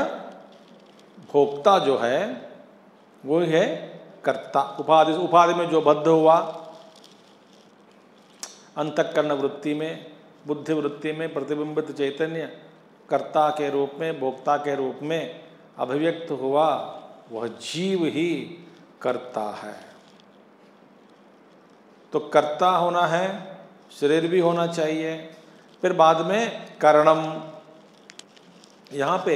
भोक्ता जो है वो है कर्ता। उपाधि, उपाधि में जो बद्ध हुआ, अंतःकरण वृत्ति में बुद्धि वृत्ति में प्रतिबिंबित चैतन्य कर्ता के रूप में भोक्ता के रूप में अभिव्यक्त हुआ, वह जीव ही कर्ता है। तो कर्ता होना है, शरीर भी होना चाहिए। फिर बाद में करणम। यहाँ पे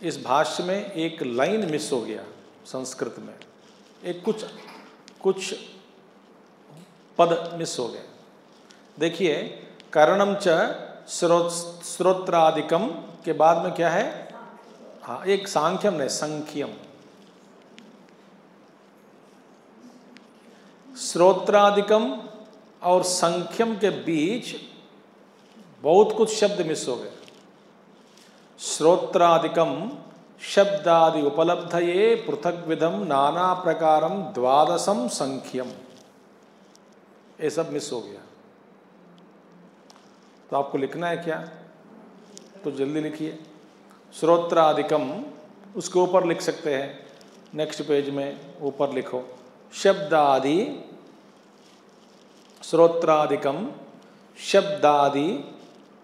इस भाष्य में एक लाइन मिस हो गया संस्कृत में, एक कुछ पद मिस हो गए। देखिए, करणम च श्रोत्रादिकम के बाद में क्या है? हाँ, एक सांख्यम नहीं, संख्यम। श्रोत्रादिकम और संख्यम के बीच बहुत कुछ शब्द मिस हो गए। श्रोत्रादिकम शब्दादि उपलब्धये पृथक विधम नाना प्रकारम द्वादशम संख्यम, ये सब मिस हो गया। तो आपको लिखना है क्या? तो जल्दी लिखिए। श्रोत्रादिकम, उसके ऊपर लिख सकते हैं, नेक्स्ट पेज में ऊपर लिखो शब्दादि, श्रोत्रादिकम शब्दादि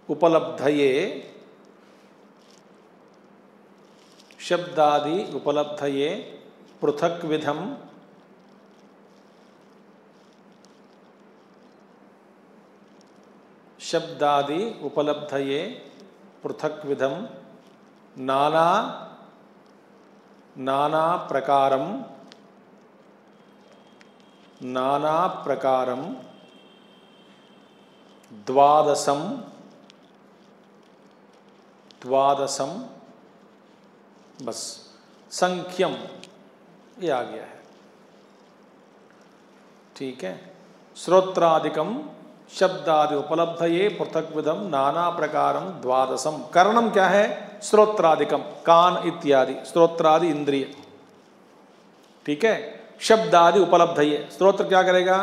उपलब्धये, शब्दादि उपलब्धये पृथक विधम शब्दादि उपलब्धये पृथक विधम नाना प्रकारम नाना प्रकारम द्वादशम बस संख्यम, ये आ गया है। ठीक है। श्रोत्रादिकम शब्दादि उपलब्धये पृथक विधम नाना प्रकारम द्वादशम। करणम क्या है? श्रोत्रादिकम, कान इत्यादि, श्रोत्रादि इंद्रिय। ठीक है। शब्दादि उपलब्धये, श्रोत्र क्या करेगा?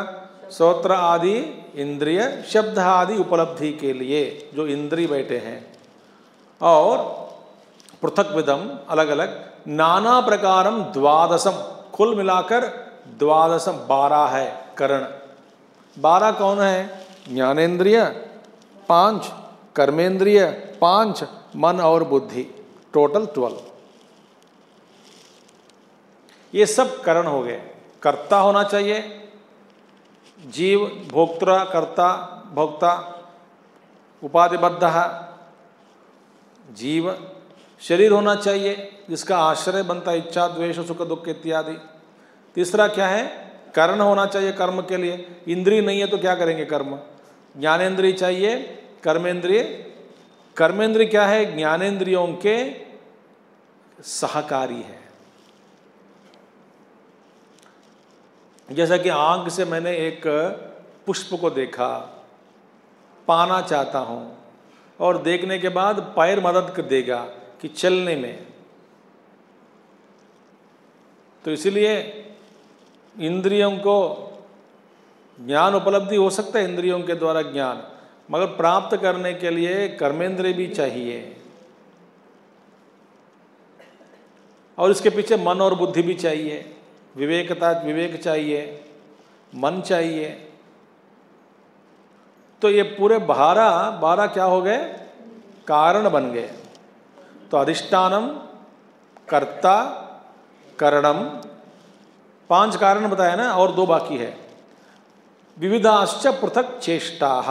श्रोत्र आदि इंद्रिय शब्द आदि उपलब्धि के लिए जो इंद्रिय बैठे हैं। और पृथक विधम, अलग अलग, नाना प्रकारम द्वादशम, कुल मिलाकर द्वादशम 12 है करण। 12 कौन है? ज्ञानेन्द्रिय 5, कर्मेंद्रिय 5, मन और बुद्धि, टोटल 12। ये सब करण हो गए। कर्ता होना चाहिए, जीव भोक्ता, कर्ता भोक्ता, उपाधिबद्ध जीव। शरीर होना चाहिए जिसका आश्रय बनता है इच्छा द्वेष सुख दुख इत्यादि। तीसरा क्या है? कर्ण होना चाहिए कर्म के लिए। इंद्रिय नहीं है तो क्या करेंगे कर्म? ज्ञानेन्द्रिय चाहिए, कर्मेंद्रिय। कर्मेंद्रिय क्या है? ज्ञानेन्द्रियों के सहकारी है। जैसा कि आंख से मैंने एक पुष्प को देखा, पाना चाहता हूं, और देखने के बाद पैर मदद कर देगा कि चलने में, तो इसलिए इंद्रियों को ज्ञान उपलब्धि हो सकता है, इंद्रियों के द्वारा ज्ञान, मगर प्राप्त करने के लिए कर्मेंद्रिय भी चाहिए, और इसके पीछे मन और बुद्धि भी चाहिए, विवेक चाहिए, मन चाहिए। तो ये पूरे 12 क्या हो गए? कारण बन गए। तो अधिष्ठानम, कर्ता, करणम, 5 कारण बताया ना, और 2 बाकी है। विविधाश्च पृथक चेष्टाः,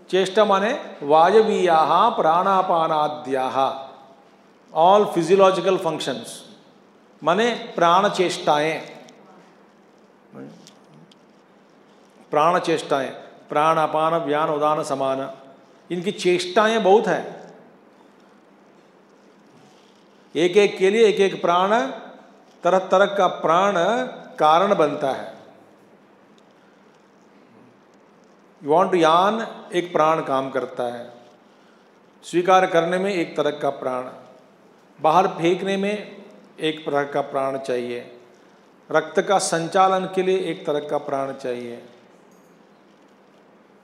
चेष्टा माने वायवीयाः प्राणापानाद्याः, ऑल फिजियोलॉजिकल फंक्शंस, माने प्राण चेष्टाएं, प्राण चेष्टाएं, प्राण अपान व्यान उदान समान, इनकी चेष्टाएं बहुत है। एक एक के लिए एक एक प्राण, तरह तरह का प्राण कारण बनता है। वांट यान, एक प्राण काम करता है। स्वीकार करने में एक तरह का प्राण, बाहर फेंकने में एक तरह का प्राण चाहिए, रक्त का संचालन के लिए एक तरह का प्राण चाहिए,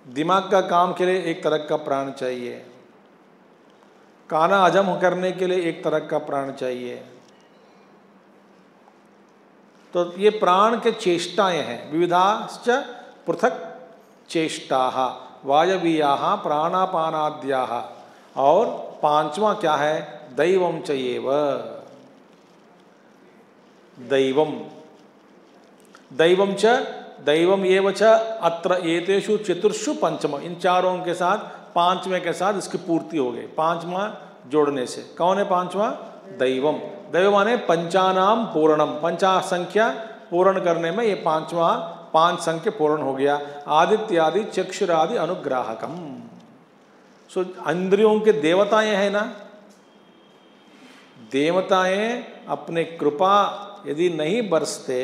दिमाग का काम के लिए एक तरह का प्राण चाहिए, खाना हजम करने के लिए एक तरह का प्राण चाहिए। तो ये प्राण के चेष्टाएं हैं। विविधाश्च पृथक चेष्टाः वायवीयाः प्राणापानाद्याः। और 5वां क्या है? दैवम चैव, दैवम, दैवम च, दैवम एव च अत्र एतेषु चतुर्षु पंचम, इन चारों के साथ 5वें के साथ इसकी पूर्ति हो गई। 5वां जोड़ने से कौन है 5वां? दैवम। दैव माने पंचानाम पूर्णम, पंचा संख्या पूर्ण करने में ये 5वां, 5 संख्या पूर्ण हो गया। आदित्यादि चक्षुरादि अनुग्राहकम। सो इंद्रियों के देवताएं हैं ना, देवताएं अपने कृपा यदि नहीं बरसते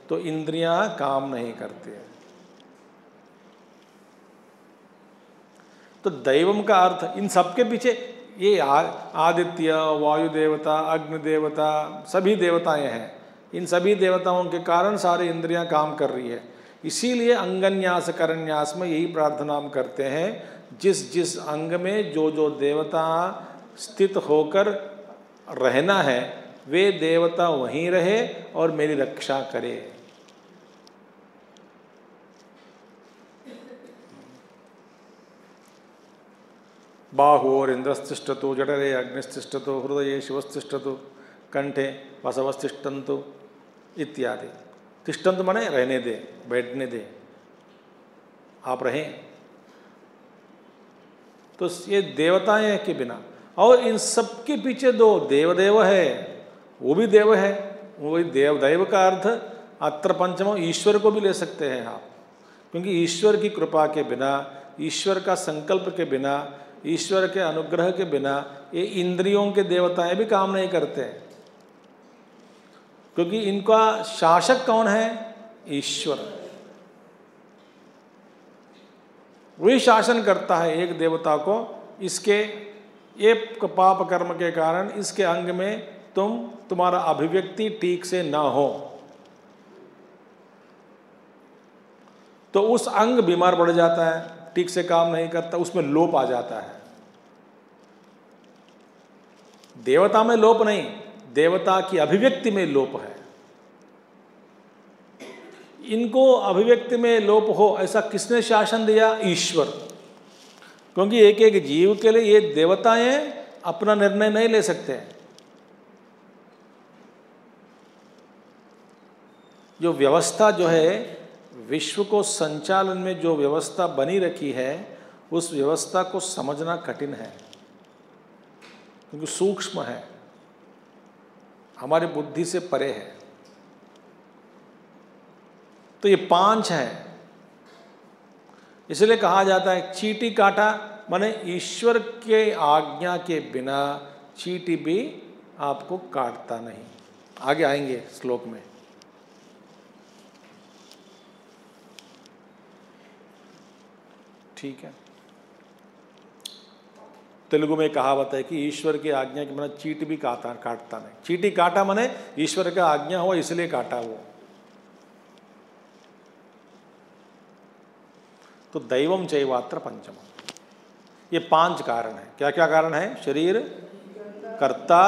तो इंद्रियां काम नहीं करते। तो दैवम का अर्थ इन सबके पीछे ये आदित्य, वायु देवता, अग्नि देवता, सभी देवताएं हैं। इन सभी देवताओं के कारण सारी इंद्रियां काम कर रही है। इसीलिए अंगन्यास करन्यास में यही प्रार्थना हम करते हैं, जिस जिस अंग में जो जो देवता स्थित होकर रहना है वे देवता वहीं रहे और मेरी रक्षा करे। बाहोरिन्द्रस्तिष्ठतु, जठरे अग्निस्तिष्ठतु, हृदये शिवस्तिष्ठतु, कंठे वसवस्तिष्ठन्तु इत्यादि। तिष्ठन्तु माने रहने दे, बैठने दे, आप रहें। तो ये देवताएं के बिना, और इन सब के पीछे 2 देवदेव है, वो भी देव है। वही देव, दैव का अर्थ अत्र पंचमो ईश्वर को भी ले सकते हैं आप, क्योंकि ईश्वर की कृपा के बिना, ईश्वर का संकल्प के बिना, ईश्वर के अनुग्रह के बिना ये इंद्रियों के देवताएं भी काम नहीं करते, क्योंकि इनका शासक कौन है? ईश्वर। वही शासन करता है एक देवता को, इसके एक पाप कर्म के कारण इसके अंग में तुम्हारा अभिव्यक्ति ठीक से ना हो तो उस अंग बीमार पड़ जाता है, ठीक से काम नहीं करता, उसमें लोप आ जाता है। देवता में लोप नहीं, देवता की अभिव्यक्ति में लोप है। इनको अभिव्यक्ति में लोप हो ऐसा किसने शासन दिया? ईश्वर। क्योंकि एक एक जीव के लिए ये देवताएं अपना निर्णय नहीं ले सकते। जो व्यवस्था जो है विश्व को संचालन में जो व्यवस्था बनी रखी है, उस व्यवस्था को समझना कठिन है, क्योंकि सूक्ष्म है, हमारी बुद्धि से परे है। तो ये 5 है, इसलिए कहा जाता है चींटी काटा, माने ईश्वर के आज्ञा के बिना चींटी भी आपको काटता नहीं। आगे आएंगे श्लोक में। ठीक है, तेलुगु में कहावत है कि ईश्वर की आज्ञा के बिना चींटी भी काटता नहीं। चींटी काटा माने ईश्वर का आज्ञा हुआ इसलिए काटा वो। तो दैवम चैवात्र पंचमम, ये 5 कारण है। क्या क्या कारण है? शरीर, कर्ता,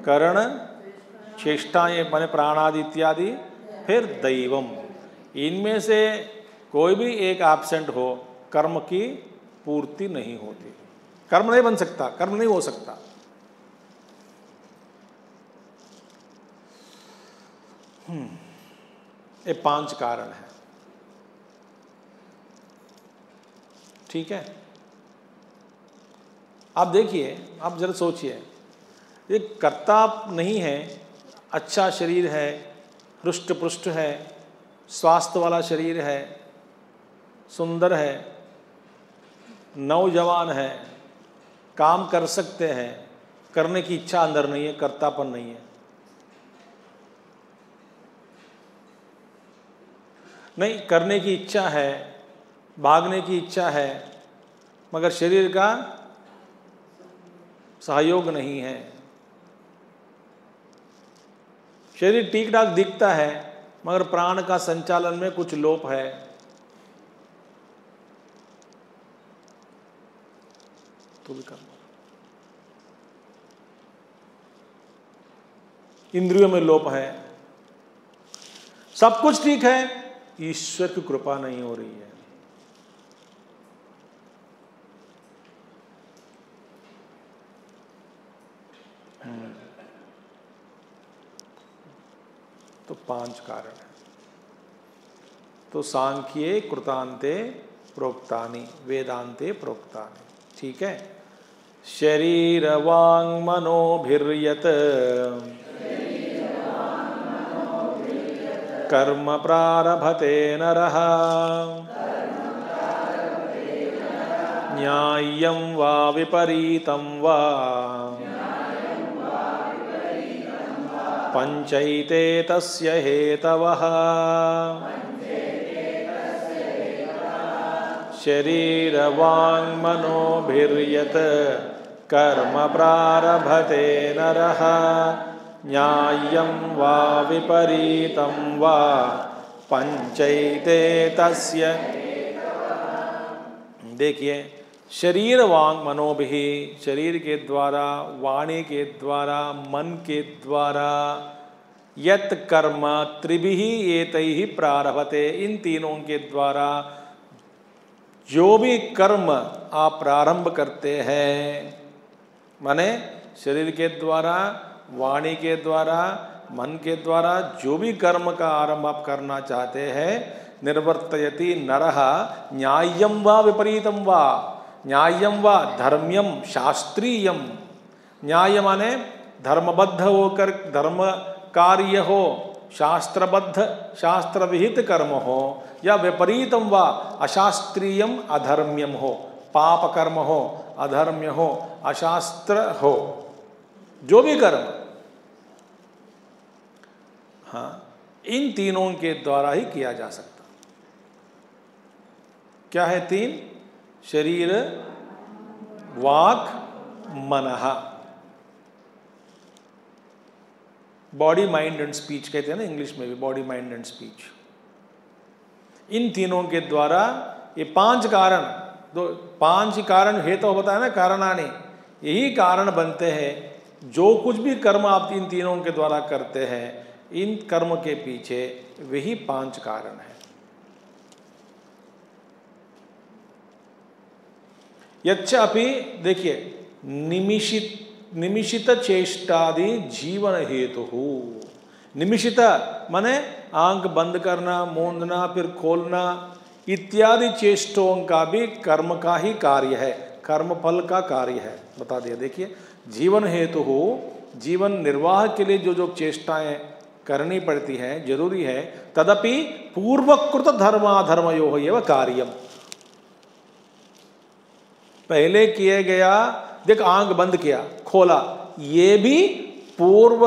करण, चेष्टाएं माने प्राणादि इत्यादि, फिर दैवम। इनमें से कोई भी एक एब्सेंट हो, कर्म की पूर्ति नहीं होती, कर्म नहीं बन सकता, कर्म नहीं हो सकता। ये 5 कारण है। ठीक है, आप देखिए, आप जरा सोचिए, ये कर्ता नहीं है, अच्छा शरीर है, हृष्ट पुष्ट है, स्वास्थ्य वाला शरीर है, सुंदर है, नौजवान है, काम कर सकते हैं, करने की इच्छा अंदर नहीं है, कर्तापन नहीं है। नहीं, करने की इच्छा है, भागने की इच्छा है, मगर शरीर का सहयोग नहीं है। शरीर ठीक ठाक दिखता है, मगर प्राण का संचालन में कुछ लोप है। तो भी करना, इंद्रियों में लोप है, सब कुछ ठीक है, ईश्वर की कृपा नहीं हो रही है। तो 5 कारण है। तो सांख्ये कृतांते प्रोक्तानि, वेदांते प्रोक्तानि। ठीक है, शरीर वांग मनोभिर्यत कर्म प्रारभते नरः न्याय्यं वा विपरीतं वा पंचैते तस्य हेतवः। शरीर वांग मनोभिर्यत कर्म प्रारभते नरः न्याय्यं वा विपरीतं वा पंचैते तस्य। देखिए, शरीर वांग मनोभिः, शरीर के द्वारा, वाणी के द्वारा, मन के द्वारा, यत कर्म त्रिभिः एतैः प्रारभते, इन तीनों के द्वारा जो भी कर्म आप प्रारंभ करते हैं, माने शरीर के द्वारा, वाणी के द्वारा, मन के द्वारा जो भी कर्म का आरंभ आप करना चाहते हैं, निर्वर्तयति नरः न्याय्यं वा विपरीतं वा। न्याय्यं वा धर्म्यम शास्त्रीयम, न्याय माने धर्मबद्ध होकर धर्म कार्य हो, शास्त्रबद्ध शास्त्र विहित कर्म हो या विपरीतम व अशास्त्रीयम अधर्म्यम हो, पाप कर्म हो, अधर्म्य हो, अशास्त्र हो, जो भी कर्म, हाँ, इन तीनों के द्वारा ही किया जा सकता। क्या है तीन? शरीर, वाक, मनः, बॉडी माइंड एंड स्पीच कहते हैं ना इंग्लिश में भी, बॉडी माइंड एंड स्पीच। इन तीनों के द्वारा ये पांच कारण, दो पांच कारण हेतु तो होता है ना, कारणानि, यही कारण बनते हैं। जो कुछ भी कर्म आप इन तीनों के द्वारा करते हैं, इन कर्म के पीछे वही पांच कारण है। यच्च अपि, देखिए, निमिषित चेष्टादि जीवन हेतु हो। निमिषित माने आंख बंद करना, मूंदना, फिर खोलना इत्यादि चेष्टों का भी कर्म का ही कार्य है, कर्म फल का कार्य है, बता दिया। देखिए, जीवन हेतु हो, जीवन निर्वाह के लिए जो जो चेष्टाएं करनी पड़ती हैं, जरूरी है। तदपि पूर्वकृत धर्माधर्मयो एव कार्यम, पहले किए गया, देख आंख बंद किया, खोला, ये भी पूर्व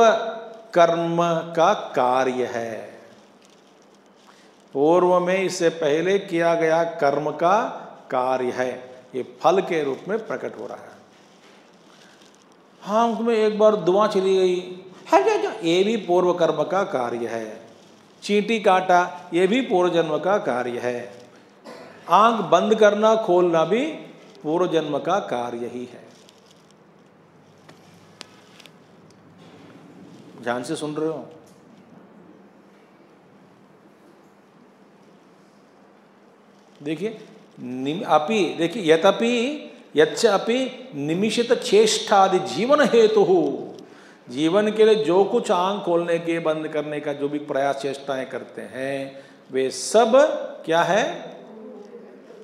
कर्म का कार्य है। पूर्व में इससे पहले किया गया कर्म का कार्य है, ये फल के रूप में प्रकट हो रहा है। हाँ, उसमें एक बार दुआ चली गई है, ये भी पूर्व कर्म का कार्य है। चींटी काटा, ये भी पूर्व जन्म का कार्य है। आंख बंद करना खोलना भी पूर्व जन्म का कार्य ही है। ध्यान से सुन रहे हो? देखिए, अपि, देखिए, यतपि यच्च अपि निमिषित चेष्टादि जीवन हेतु हो, जीवन के लिए जो कुछ आंख खोलने के, बंद करने का जो भी प्रयास चेष्टाएं करते हैं, वे सब क्या है?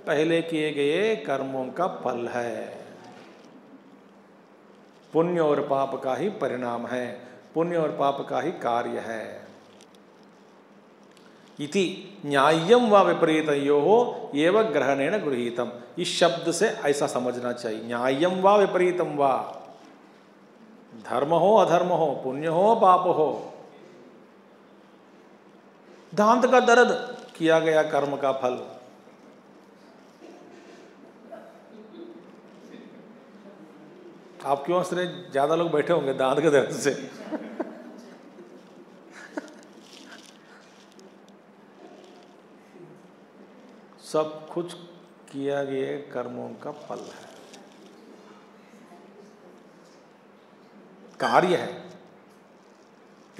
पहले किए गए कर्मों का फल है, पुण्य और पाप का ही परिणाम है, पुण्य और पाप का ही कार्य है। इति न्याय्यम व विपरीतयोः एव ग्रहणेन गृहीतम, इस शब्द से ऐसा समझना चाहिए। न्याय्यम व विपरीतम व, धर्म हो अधर्म हो, पुण्य हो पाप हो, दांत का दर्द, किया गया कर्म का फल। आप क्यों हंस रहे? ज्यादा लोग बैठे होंगे दांत के दर्द से। सब कुछ किया गए कर्मों का फल है, कार्य है,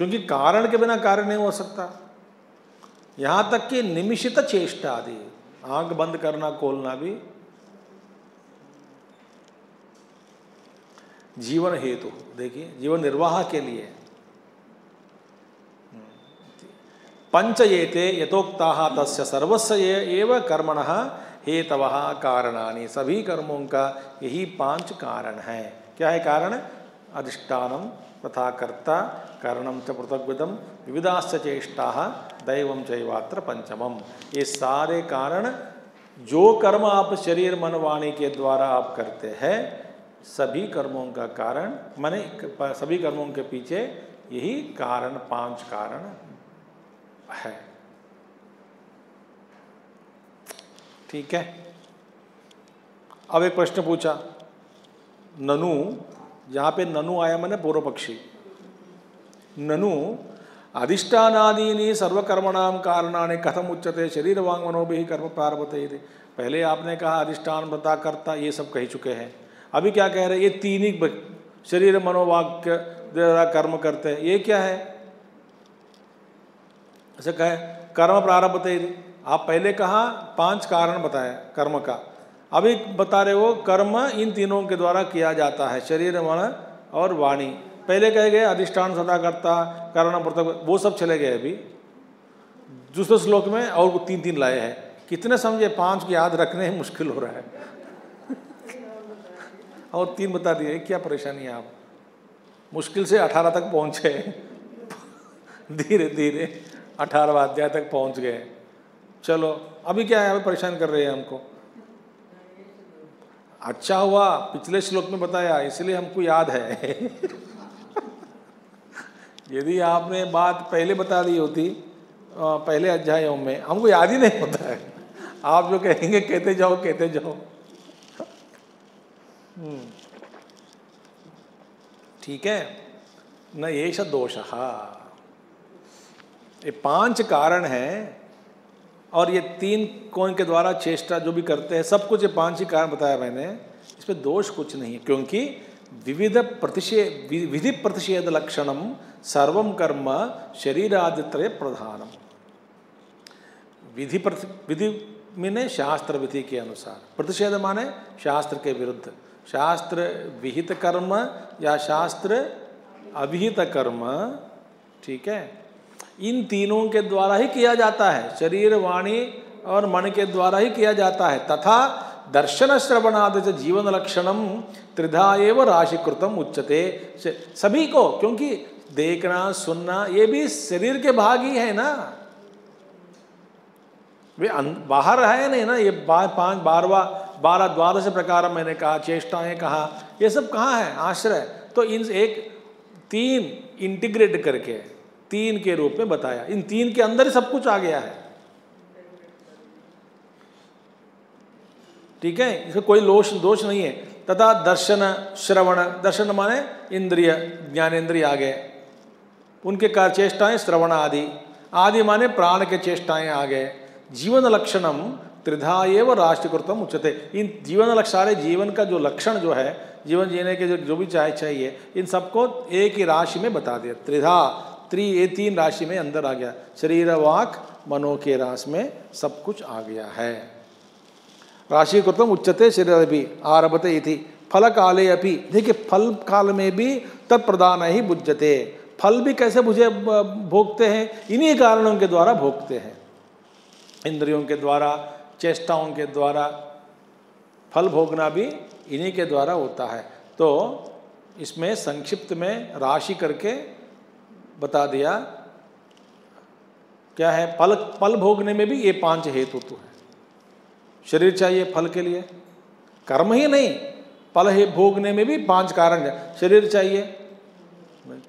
क्योंकि कारण के बिना कार्य नहीं हो सकता। यहां तक कि निमिषित चेष्टा आदि, आंख बंद करना खोलना भी जीवन हेतु, देखिए, जीवन निर्वाह के लिए। पंचयेते यथोक्ताः तस्य सर्वस्य एव कर्मणः हेतवः कारणानि, सभी कर्मों का यही पांच कारण है। क्या है कारण? अधिष्ठानम तथा कर्ता, कारणम च पृथग्विदम, विविधाश्च चेष्टाः, दैवं चैवात्र पंचमम। ये सारे कारण, जो कर्म आप शरीर मन वाणी के द्वारा आप करते हैं, सभी कर्मों का कारण, माने सभी कर्मों के पीछे यही कारण, पांच कारण है। ठीक है। अब एक प्रश्न पूछा, ननु, यहां पे ननु आया मैंने पूर्व पक्षी, ननु अधिष्ठानादीनि सर्वकर्मणाम कारणानि कथम उच्यते शरीर वांग मनोभिः कर्म प्रारभते। पहले आपने कहा अधिष्ठान बता करता, ये सब कह चुके हैं। अभी क्या कह रहे हैं? ये तीन ही शरीर मनोवाक्य द्वारा कर्म करते हैं, ये क्या है? ऐसे कहे कर्म प्रारभते। आप पहले कहा पांच कारण बताए कर्म का, अभी बता रहे हो कर्म इन तीनों के द्वारा किया जाता है, शरीर मन और वाणी। पहले कहे गए अधिष्ठान सदा करता, कारण पृथक, वो सब चले गए। अभी दूसरे श्लोक में और तीन तीन लाए हैं। कितने समझे? पांच को याद रखने ही मुश्किल हो रहा है। और तीन बता दिए, क्या परेशानी है? आप मुश्किल से 18 तक पहुंचे, धीरे धीरे 18वां अध्याय तक पहुंच गए। चलो अभी क्या है, अभी परेशान कर रहे हैं हमको। अच्छा हुआ पिछले श्लोक में बताया, इसलिए हमको याद है। यदि आपने बात पहले बता दी होती पहले अध्यायों में, हमको याद ही नहीं होता है। आप जो कहेंगे कहते जाओ कहते जाओ। ठीक है न, एष दोषः। ये 5 कारण हैं और ये 3 कौन के द्वारा चेष्टा जो भी करते हैं, सब कुछ ये 5 ही कारण बताया मैंने। इसमें दोष कुछ नहीं है, क्योंकि विधि प्रतिषेध लक्षणम सर्वम कर्म शरीरादित्रय प्रधानम। विधि माने शास्त्र विधि के अनुसार, प्रतिषेध माने शास्त्र के विरुद्ध, शास्त्र विहित कर्म या शास्त्र अविहित कर्म। ठीक है, इन तीनों के द्वारा ही किया जाता है, शरीर वाणी और मन के द्वारा ही किया जाता है। तथा दर्शन श्रवणादि जीवन लक्षणम त्रिधा एव राशिकृतम उच्यते। सभी को, क्योंकि देखना सुनना ये भी शरीर के भाग ही है ना, वे बाहर है नहीं ना। ये 12 द्वादश प्रकार मैंने कहा, चेष्टाएं कहा, ये सब कहाँ है आश्रय। तो इन 3 इंटीग्रेट करके 3 के रूप में बताया, इन 3 के अंदर ही सब कुछ आ गया है। ठीक है, इसमें कोई दोष नहीं है। तथा दर्शन श्रवण, दर्शन माने इंद्रिय, ज्ञानेन्द्रिय आ गए, उनके कार्य चेष्टाएं श्रवण आदि, आदि माने प्राण के चेष्टाएं आ गए। जीवन लक्षणम त्रिधा एव राष्ट्रीकृतम उच्यते। इन जीवन लक्षण, सारे जीवन का जो लक्षण जो है, जीवन जीने के जो भी चाहिए, इन सबको एक ही राशि में बता दिया। त्रिधा, ये 3 राशि में अंदर आ गया। शरीर वाक मनो के राशि में सब कुछ आ गया है। राशिकृतम उच्यते शरीर भी आरभते इति फल काले अपि। देखिए फल काल में भी तत्प्रदान ही बुझ्यते। फल भी कैसे भोगते हैं, इन्हीं कारणों के द्वारा भोगते हैं, इंद्रियों के द्वारा, चेष्टाओं के द्वारा। फल भोगना भी इन्हीं के द्वारा होता है। तो इसमें संक्षिप्त में राशि करके बता दिया क्या है। फल भोगने में भी ये 5 हेतु तो है। शरीर चाहिए फल के लिए, कर्म ही नहीं, फल ही भोगने में भी 5 कारण है। शरीर चाहिए,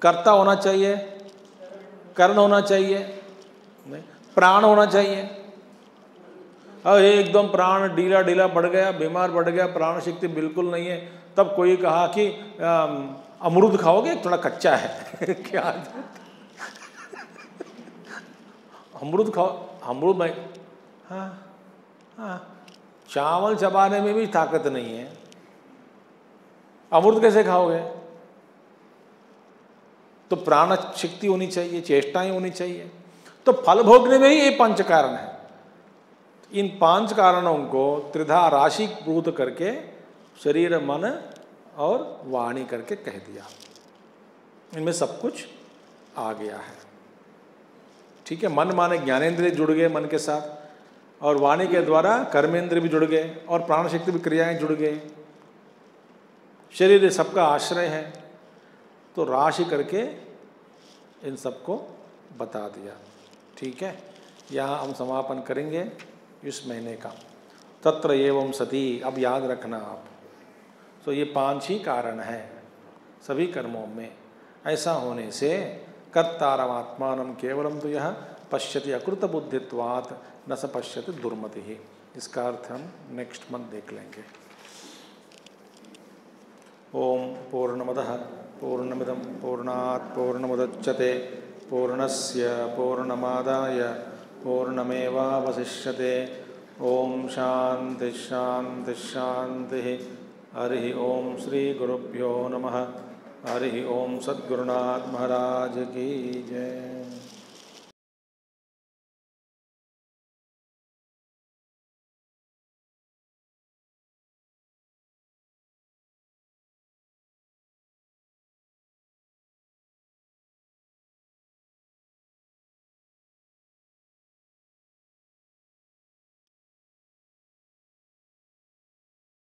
कर्ता होना चाहिए, कर्ण होना चाहिए, प्राण होना चाहिए। अब एकदम प्राण ढीला बढ़ गया, बीमार बढ़ गया, प्राण शक्ति बिल्कुल नहीं है, तब कोई कहा कि अमरूद खाओगे, थोड़ा कच्चा है। क्या अमरूद खाओ, अमरूद नहीं, हाँ, चावल चबाने में भी ताकत नहीं है, अमरूद कैसे खाओगे। तो प्राण शक्ति होनी चाहिए, चेष्टाएं होनी चाहिए। तो फल भोगने में ही ये 5 कारण है। इन 5 कारणों को त्रिधा राशि भूत करके शरीर मन और वाणी करके कह दिया, इनमें सब कुछ आ गया है। ठीक है, मन माने ज्ञानेंद्रिय जुड़ गए मन के साथ, और वाणी के द्वारा कर्मेंद्रिय भी जुड़ गए, और प्राण शक्ति भी क्रियाएं जुड़ गए। शरीर सबका आश्रय है, तो राशि करके इन सबको बता दिया। ठीक है, यहाँ हम समापन करेंगे इस महीने का। तत्र एवं सती, अब याद रखना आप, तो ये 5 ही कारण हैं सभी कर्मों में। ऐसा होने से कर्तारमात्मानं केवलम तो यह पश्यति अकृत बुद्धित्वात् न स पश्यति दुर्मति ही। इसका अर्थ हम नेक्स्ट मंथ देख लेंगे। ओम पूर्णमदः पूर्णमिदं पूर्णात् पूर्णमुदच्यते पूर्णस्य पूर्णमादाय पूर्णमेवावशिष्यते। ओम शांति शांति शांति। हरि ओम श्री गुरुभ्यो नमः। हरि ओम सद्गुरुनाथ महाराज की जय।